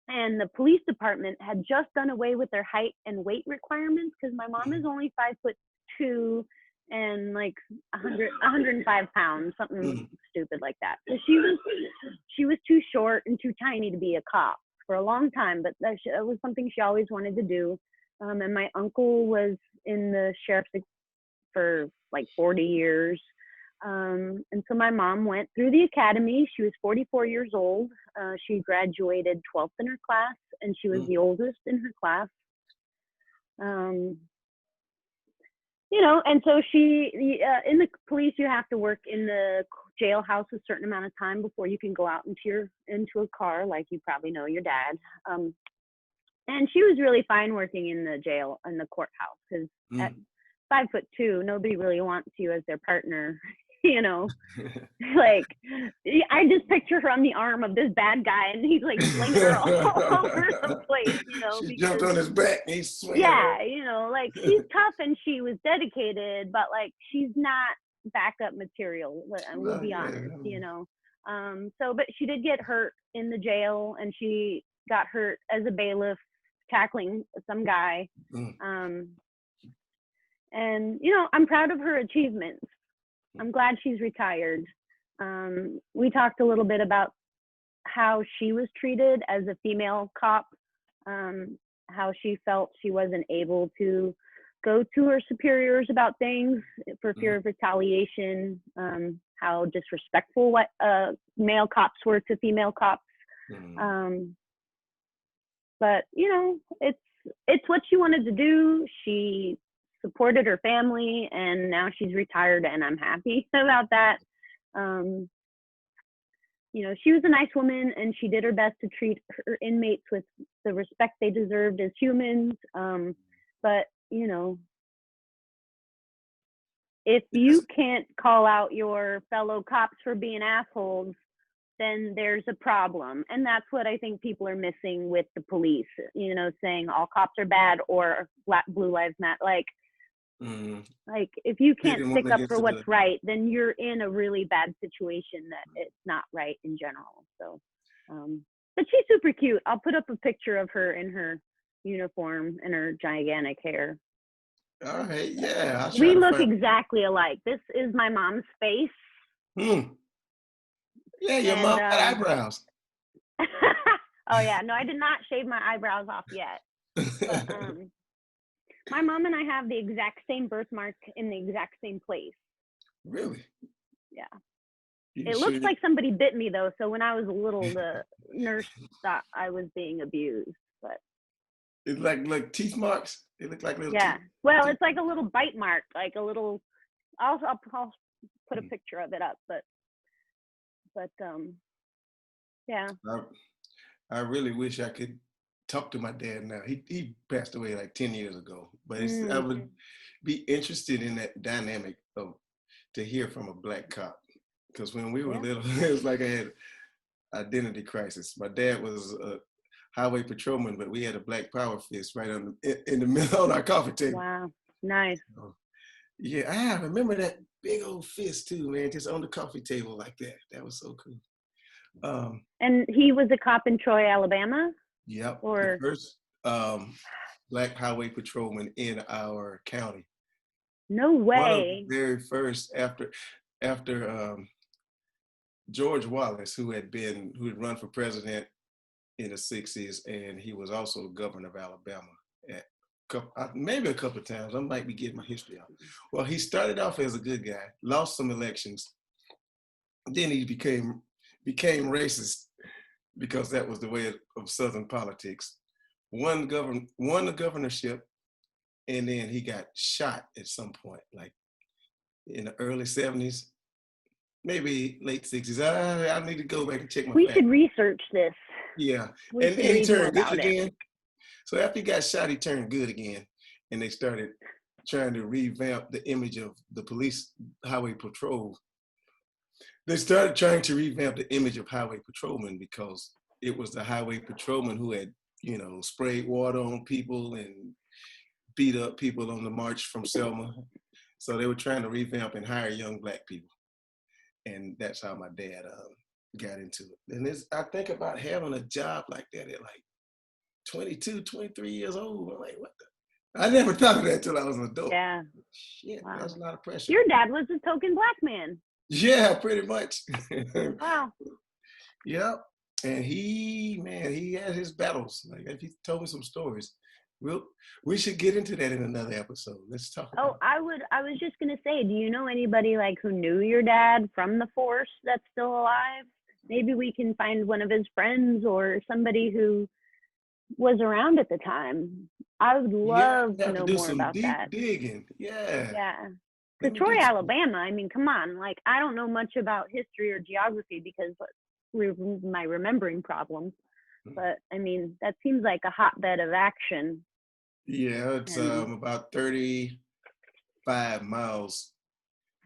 and the police department had just done away with their height and weight requirements because my mom is only 5'2" and like 105 pounds, something stupid like that. So she was too short and too tiny to be a cop for a long time, but that was something she always wanted to do. And my uncle was in the sheriff's for like 40 years. And so my mom went through the academy. She was 44 years old. She graduated 12th in her class, and she was the oldest in her class. You know, and so she, in the police, you have to work in the jailhouse a certain amount of time before you can go out into a car, like you probably know your dad. And she was really fine working in the jail, in the courthouse, because at 5'2", nobody really wants you as their partner. You know, like I just picture her on the arm of this bad guy, and he's like slinging her all over the place. You know, she jumped on his back and he's swinging. Yeah, you know, like she's tough and she was dedicated, but like she's not backup material. We'll be honest, you know. So, but she did get hurt in the jail, and she got hurt as a bailiff tackling some guy. And you know, I'm proud of her achievements. I'm glad she's retired. We talked a little bit about how she was treated as a female cop, how she felt she wasn't able to go to her superiors about things for fear of retaliation, how disrespectful what male cops were to female cops. But you know, it's what she wanted to do. She supported her family, and now she's retired, and I'm happy about that. You know, she was a nice woman, and she did her best to treat her inmates with the respect they deserved as humans. But you know, if you can't call out your fellow cops for being assholes, then there's a problem. And that's what I think people are missing with the police, you know, saying all cops are bad or Blue Lives Matter. Like if you can't stick up for what's right, then you're in a really bad situation that it's not right in general. So, but she's super cute. I'll put up a picture of her in her uniform and her gigantic hair. All right, yeah. We look exactly alike. This is my mom's face. Yeah, your mom got eyebrows. Oh yeah, no, I did not shave my eyebrows off yet. But, my mom and I have the exact same birthmark in the exact same place. Really? Yeah. It looks like somebody bit me though. So when I was little, the nurse thought I was being abused. But it's like teeth marks. They look like little. Yeah. Well, it's like a little bite mark, like a little. I'll put a picture of it up, but yeah. I really wish I could talk to my dad now. He passed away like 10 years ago, but I would be interested in that dynamic to hear from a black cop, because when we were little, it was like I had identity crisis. My dad was a highway patrolman, but we had a black power fist right in the middle on our coffee table. Wow, nice. So, yeah, I remember that big old fist too, man, just on the coffee table like that. That was so cool. And he was a cop in Troy, Alabama? Yep. Or the first black highway patrolman in our county. No One of the way. very first after George Wallace, who had run for president in the 60s, and he was also governor of Alabama at maybe a couple of times. I might be getting my history out. Well, he started off as a good guy, lost some elections, then he became racist because that was the way of Southern politics. Won the governorship, and then he got shot at some point, like in the early 70s, maybe late 60s. I need to go back and check my We facts. should research this. Yeah, We and should he read more turned good about it. again. So after he got shot, he turned good again, and they started trying to revamp the image of the police highway patrol. They started trying to revamp the image of highway patrolmen because it was the highway patrolman who had, sprayed water on people and beat up people on the march from Selma. So they were trying to revamp and hire young Black people. And that's how my dad got into it. And I think about having a job like that at like 22, 23 years old. I'm like, what the? I never thought of that until I was an adult. Yeah. Shit, Wow. that's a lot of pressure. Your dad was a token Black man. Yeah, pretty much. Wow. Yep. And he had his battles. Like, he told me some stories. We should get into that in another episode. Let's talk about it. I was just gonna say, do you know anybody like who knew your dad from the force that's still alive? Maybe we can find one of his friends or somebody who was around at the time. I would love to know more about that. Digging. Yeah. Yeah. Because Troy, Alabama, I mean, come on. Like, I don't know much about history or geography because my remembering problems. But I mean, that seems like a hotbed of action. Yeah, it's about 35 miles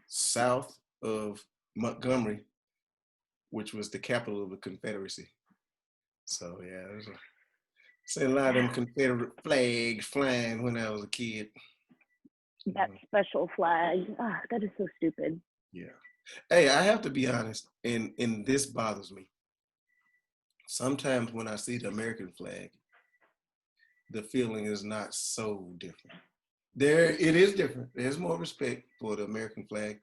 south of Montgomery, which was the capital of the Confederacy. So yeah, there's a lot of them Confederate flags flying when I was a kid. That special flag. Oh, that is so stupid. Yeah. Hey, I have to be honest, and this bothers me. Sometimes when I see the American flag, the feeling is not so different. It is different. There's more respect for the American flag,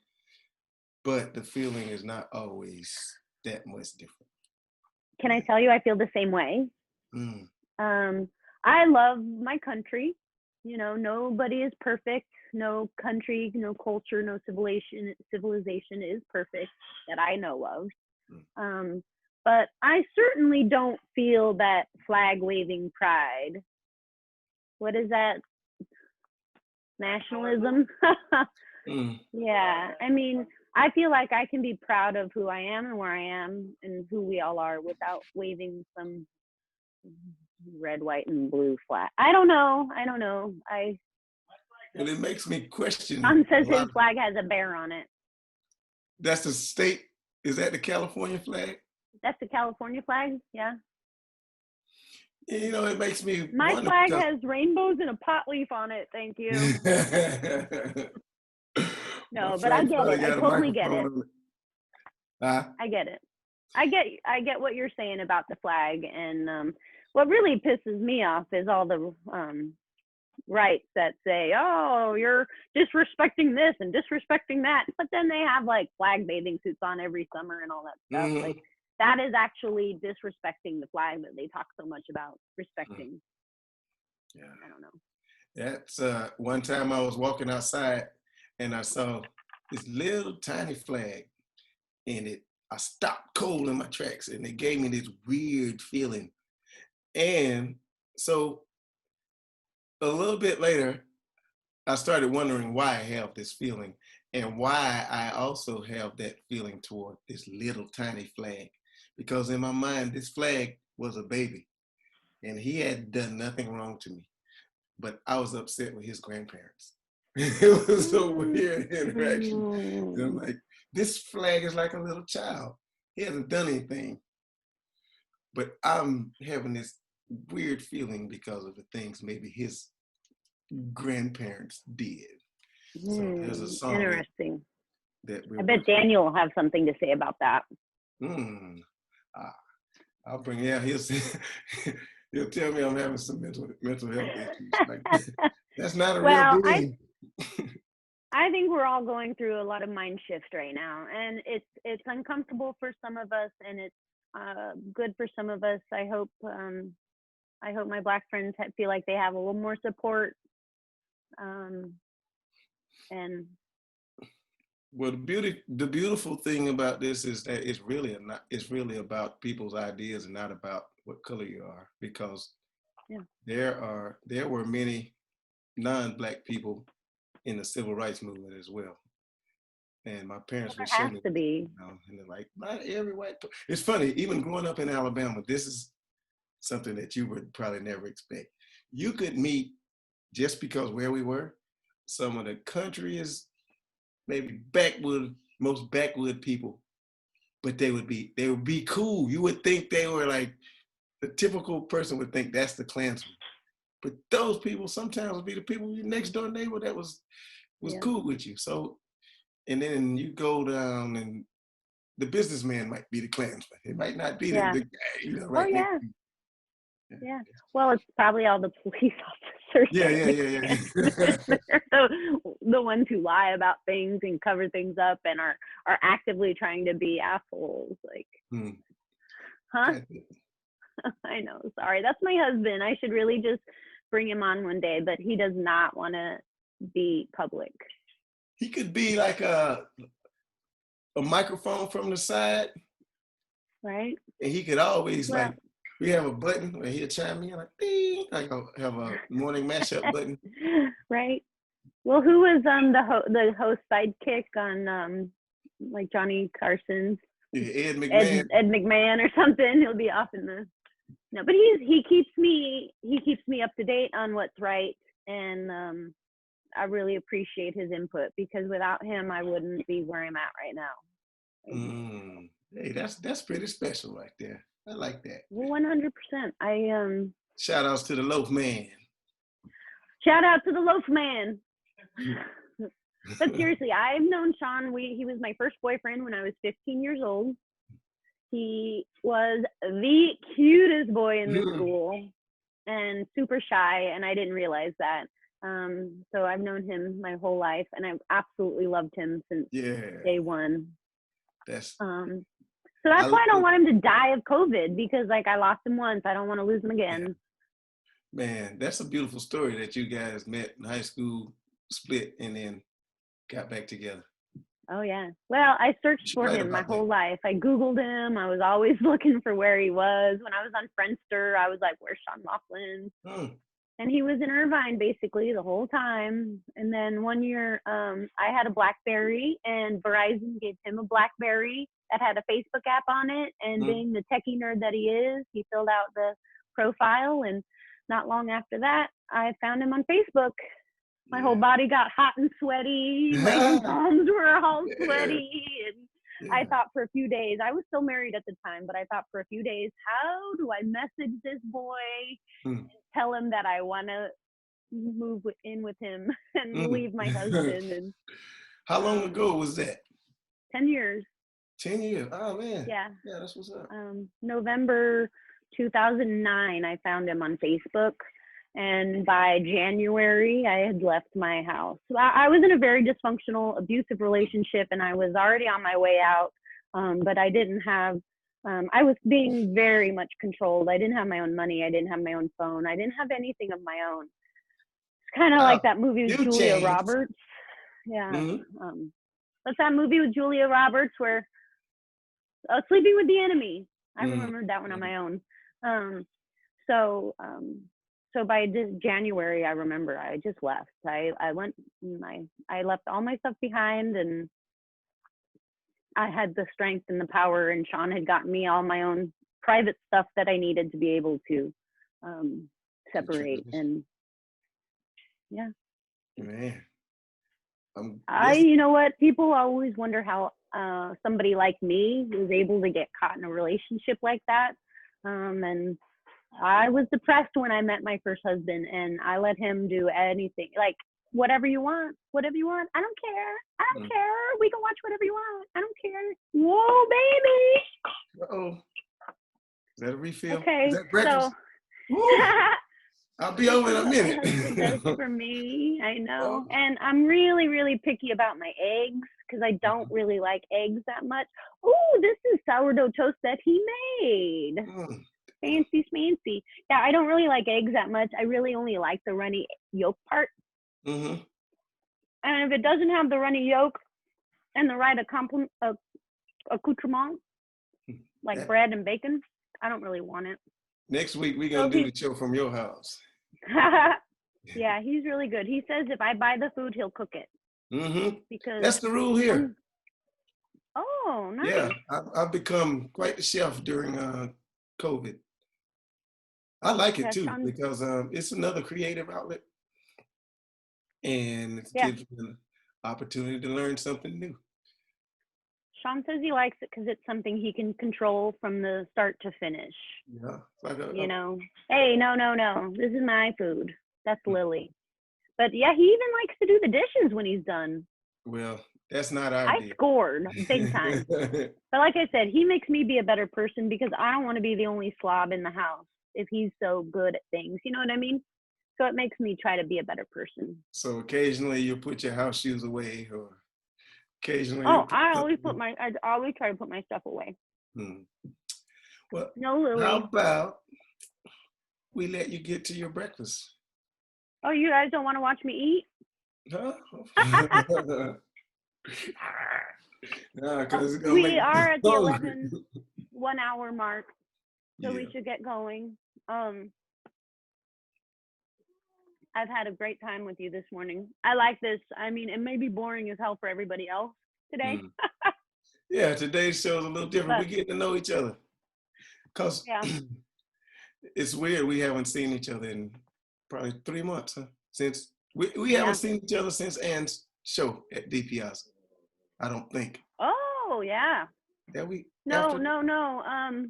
but the feeling is not always that much different. Can I tell you, I feel the same way. I love my country. Nobody is perfect. No country, no culture, no civilization is perfect that I know of. But I certainly don't feel that flag waving pride. What is that? Nationalism? Yeah. I mean, I feel like I can be proud of who I am and where I am and who we all are without waving some red, white, and blue flag. I don't know. Well, it makes me question. Tom says his flag has a bear on it. That's the state. Is that the California flag? That's the California flag. Yeah. It makes me. My flag has rainbows and a pot leaf on it. Thank you. No, but I get it. I totally get it. I get it. I get what you're saying about the flag, and what really pisses me off is all the rights that say, "Oh, you're disrespecting this and disrespecting that," but then they have like flag bathing suits on every summer and all that stuff. Mm-hmm. Like that is actually disrespecting the flag that they talk so much about respecting. Yeah, I don't know. That's one time I was walking outside and I saw this little tiny flag, and I stopped cold in my tracks, and it gave me this weird feeling. And so a little bit later, I started wondering why I have this feeling and why I also have that feeling toward this little tiny flag. Because in my mind, this flag was a baby and he had done nothing wrong to me, but I was upset with his grandparents. It was a weird interaction. And I'm like, this flag is like a little child. He hasn't done anything. But I'm having this weird feeling because of the things maybe his grandparents did. So there's a song. Interesting. I bet Daniel will have something to say about that. I'll bring it out. He'll tell me I'm having some mental health issues. Like, that's not a real being. I think we're all going through a lot of mind shift right now, and it's uncomfortable for some of us, and it's good for some of us. I hope my Black friends feel like they have a little more support. Um, and Well, the beautiful thing about this is that it's really about people's ideas and not about what color you are, because yeah, there were many non-Black people in the civil rights movement as well. And my well, parents would there show has me, to be. and they're like, not every It's funny, even growing up in Alabama, this is something that you would probably never expect. You could meet, just because where we were, some of the country's maybe most backwood people, but they would be cool. You would think they were like, the typical person would think that's the Klansman. But those people sometimes would be the people your next door neighbor that was Yeah, cool with you. So, and then you go down and the businessman might be the Klansman. It might not be the yeah. guy, Oh right next yeah, to you. Yeah. yeah. Well, it's probably all the police officers Yeah, that are yeah, the yeah, Klansmen. yeah. They're the ones who lie about things and cover things up and are actively trying to be assholes. Like, Hmm. huh? Got it. I know. Sorry, that's my husband. I should really just bring him on one day, but he does not want to be public. He could be like a microphone from the side, Right? and he could always Well, like, we have a button where he'll chime in like ding, like have a morning mashup button. right? Well, who was the host sidekick on like Johnny Carson's Yeah, Ed Ed McMahon. Ed McMahon or something? He'll be off in the no, but he keeps me up to date on what's right, and I really appreciate his input because without him, I wouldn't be where I'm at right now. Hey, that's pretty special right there. I like that. 100%. Shout outs to the loaf man. Shout out to the loaf man. But seriously, I've known Sean. He was my first boyfriend when I was 15 years old. He was the cutest boy in the school and super shy, and I didn't realize that. So I've known him my whole life, and I've absolutely loved him since Yeah, day one. that's So that's I why I don't want him to die of COVID, because like I lost him once, I don't want to lose him yeah. again. Man, that's a beautiful story that you guys met in high school, split, and then got back together. Oh yeah. Well, I You searched should for write him my about that. whole life. I Googled him. I was always looking for where he was. When I was on Friendster, I was like, "Where's Sean Laughlin?" Hmm. And he was in Irvine basically the whole time. And then one year, I had a BlackBerry, and Verizon gave him a BlackBerry that had a Facebook app on it. And Hmm. being the techie nerd that he is, he filled out the profile. And not long after that, I found him on Facebook. My whole Yeah. body got hot and sweaty. My palms were all Yeah. sweaty. And I Yeah. thought for a few days, I was still married at the time, but I thought for a few days, how do I message this boy, Hmm. tell him that I want to move in with him and Hmm. leave my husband? And How long um, ago was that? 10 years. 10 years. Oh man. Yeah. Yeah, that's what's up. November 2009, I found him on Facebook. And by January, I had left my house. So I was in a very dysfunctional, abusive relationship, and I was already on my way out. But I didn't have, I was being very much controlled. I didn't have my own money. I didn't have my own phone. I didn't have anything of my own. It's kind of like that movie with You Julia changed. Roberts. Yeah. Hmm. What's that movie with Julia Roberts where Sleeping with the Enemy? I Hmm. remembered that one on my own. Um, so so by January, I remember I just left. I went. I left all my stuff behind, and I had the strength and the power. And Sean had gotten me all my own private stuff that I needed to be able to separate. And yeah, Man, you know what? People always wonder how somebody like me was able to get caught in a relationship like that. And I was depressed when I met my first husband, and I let him do anything, like whatever you want, whatever you want. I don't care. I don't care. We can watch whatever you want. I don't care. Whoa, baby. Uh-oh. Is that a refill? Is Okay, that so breakfast? Woo! I'll be over in a My husband does minute. for me. I Oh. know. And I'm really, really picky about my eggs because I don't really like eggs that much. Oh, this is sourdough toast that he made. Mm. Fancy smancy. Yeah, I don't really like eggs that much. I really only like the runny yolk part. Mm-hmm. And if it doesn't have the runny yolk and the right accoutrement, like That, bread and bacon, I don't really want it. next week we're So gonna do he's, the show from your house. yeah, he's really good. He says if I buy the food, he'll cook it Mm-hmm. because That's the rule here. oh, Yeah, nice. I've become quite the chef during COVID. I like it Yeah, too Sean. because it's another creative outlet and it Yeah, gives you an opportunity to learn something new. Sean says he likes it because it's something he can control from the start to finish. Yeah, it's like You know, hey, no, this is my food. That's Lily. But yeah, he even likes to do the dishes when he's done. well, that's not our I deal. scored big time. But like I said, he makes me be a better person because I don't want to be the only slob in the house if he's so good at things. You know what I mean? So it makes me try to be a better person. So occasionally you put your house shoes away, or occasionally you Oh, put something. I always try to put my stuff away. Hmm. Well, No, how Lily. about we let you get to your breakfast? Oh, you guys don't want to watch me eat? Huh? Nah, because it's gonna make We me are at the hungry. 1 hour mark, so we Yeah. should get going. I've had a great time with you this morning. I like this. I mean, it may be boring as hell for everybody else today, Mm. Yeah, today's show is a little different. but We get to know each other. Because yeah, it's weird. We haven't seen each other in probably 3 months, huh? Since we haven't yeah. seen each other since Ann's show at DPS. I don't think. Oh, yeah. That we No, after. no, no.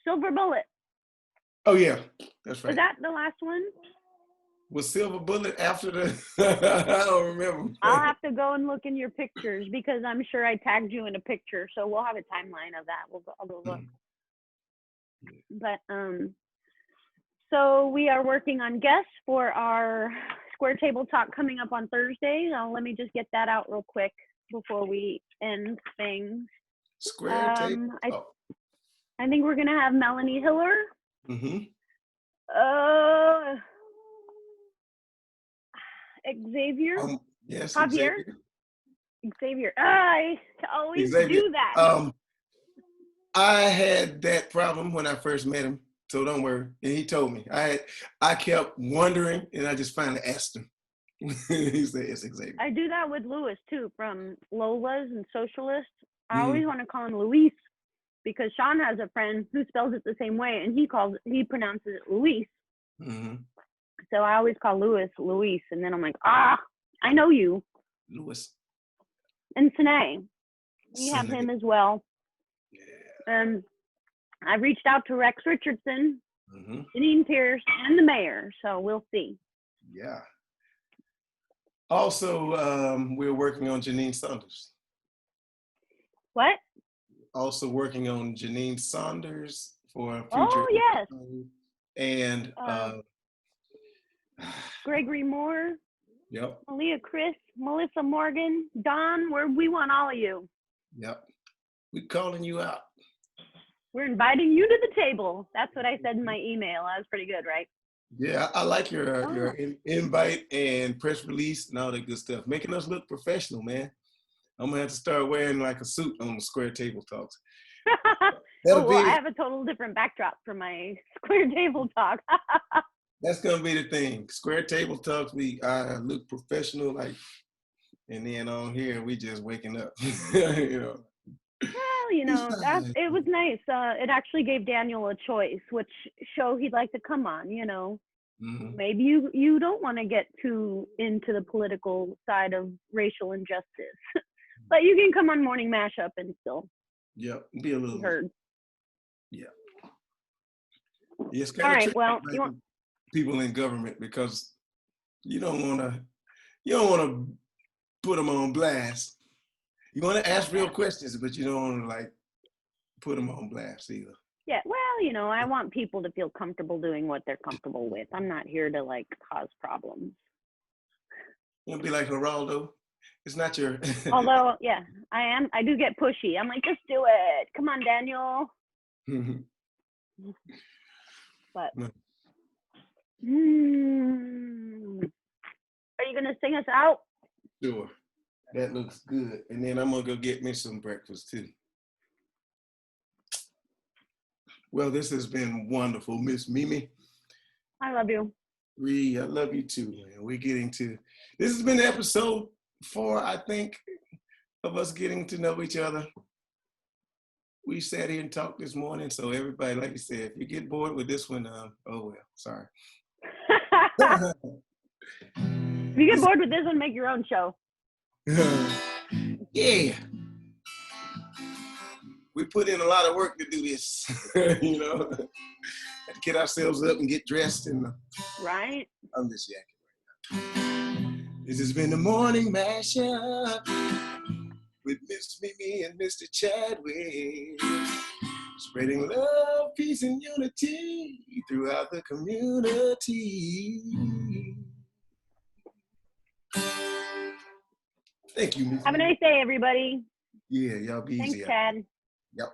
Silver Bullet. Oh yeah, that's Was right. that the last one? Was Silver Bullet after the? I don't remember. I'll have to go and look in your pictures because I'm sure I tagged you in a picture, so we'll have a timeline of that. I'll go look. But so we are working on guests for our Square Table Talk coming up on Thursday. Now let me just get that out real quick before we end things. Square table. I Oh. I think we're gonna have Melanie Hiller. Mm-hmm. Uh, Xavier. Yes, Javier. Xavier. Xavier. I always Xavier. do that. I had that problem when I first met him, so don't worry. And he told me. I kept wondering, and I just finally asked him. He said it's Xavier. I do that with Louis too, from Lola's and Socialists. I Mm-hmm. always want to call him Luis because Sean has a friend who spells it the same way, and he pronounces it Luis. Mm-hmm. So I always call Louis Luis, and then I'm like, I know you. Louis. And Sine, we have Sunday. him as well. Yeah. I reached out to Rex Richardson, Mm-hmm. Janine Pierce, and the mayor, so we'll see. Yeah. Also, we're working on Janine Saunders. What? Also working on Janine Saunders for a future Oh, yes. episode. And Gregory Moore, yep. Malia Chris, Melissa Morgan, Don, we want all of you. Yep. We're calling you out. We're inviting you to the table. That's what I said in my email. That was pretty good, right? Yeah, I like your invite and press release and all that good stuff. Making us look professional, man. I'm gonna have to start wearing like a suit on the Square Table Talks. I have a total different backdrop for my Square Table Talk. That's gonna be the thing. Square Table Talks, I look professional, like, and then on here we just waking up. You know. Well, it was nice. It actually gave Daniel a choice, which show he'd like to come on. Mm-hmm. Maybe you don't want to get too into the political side of racial injustice, but you can come on Morning Mashup and still be a little heard. Yeah. It's All right. Well, you want people in government because you don't want to put them on blast. You want to ask real questions, but you don't want to like put them on blast either. Yeah. Well, you know, I want people to feel comfortable doing what they're comfortable with. I'm not here to like cause problems. You know, be like Geraldo. It's not your. Although, yeah, I do get pushy. I'm like, just do it. Come on, Daniel. But are you gonna sing us out? Sure. That looks good. And then I'm gonna go get me some breakfast too. Well, this has been wonderful, Miss Mimi. I love you. I love you too, man. We're getting to this has been episode 4, I think, of us getting to know each other. We sat here and talked this morning, so everybody, like you said, if you get bored with this one, oh well, sorry. If you get bored with this one, make your own show. Yeah. We put in a lot of work to do this, you know. Had to get ourselves up and get dressed and Right? I'm just yakking right now. This has been the morning mashup with Miss Mimi and Mr. Chadwick. Spreading love, peace, and unity throughout the community. Thank you, Miss Have a Mimi. nice day, everybody. Yeah, y'all be Thanks, easy. Chad. Yep.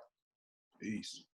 Peace.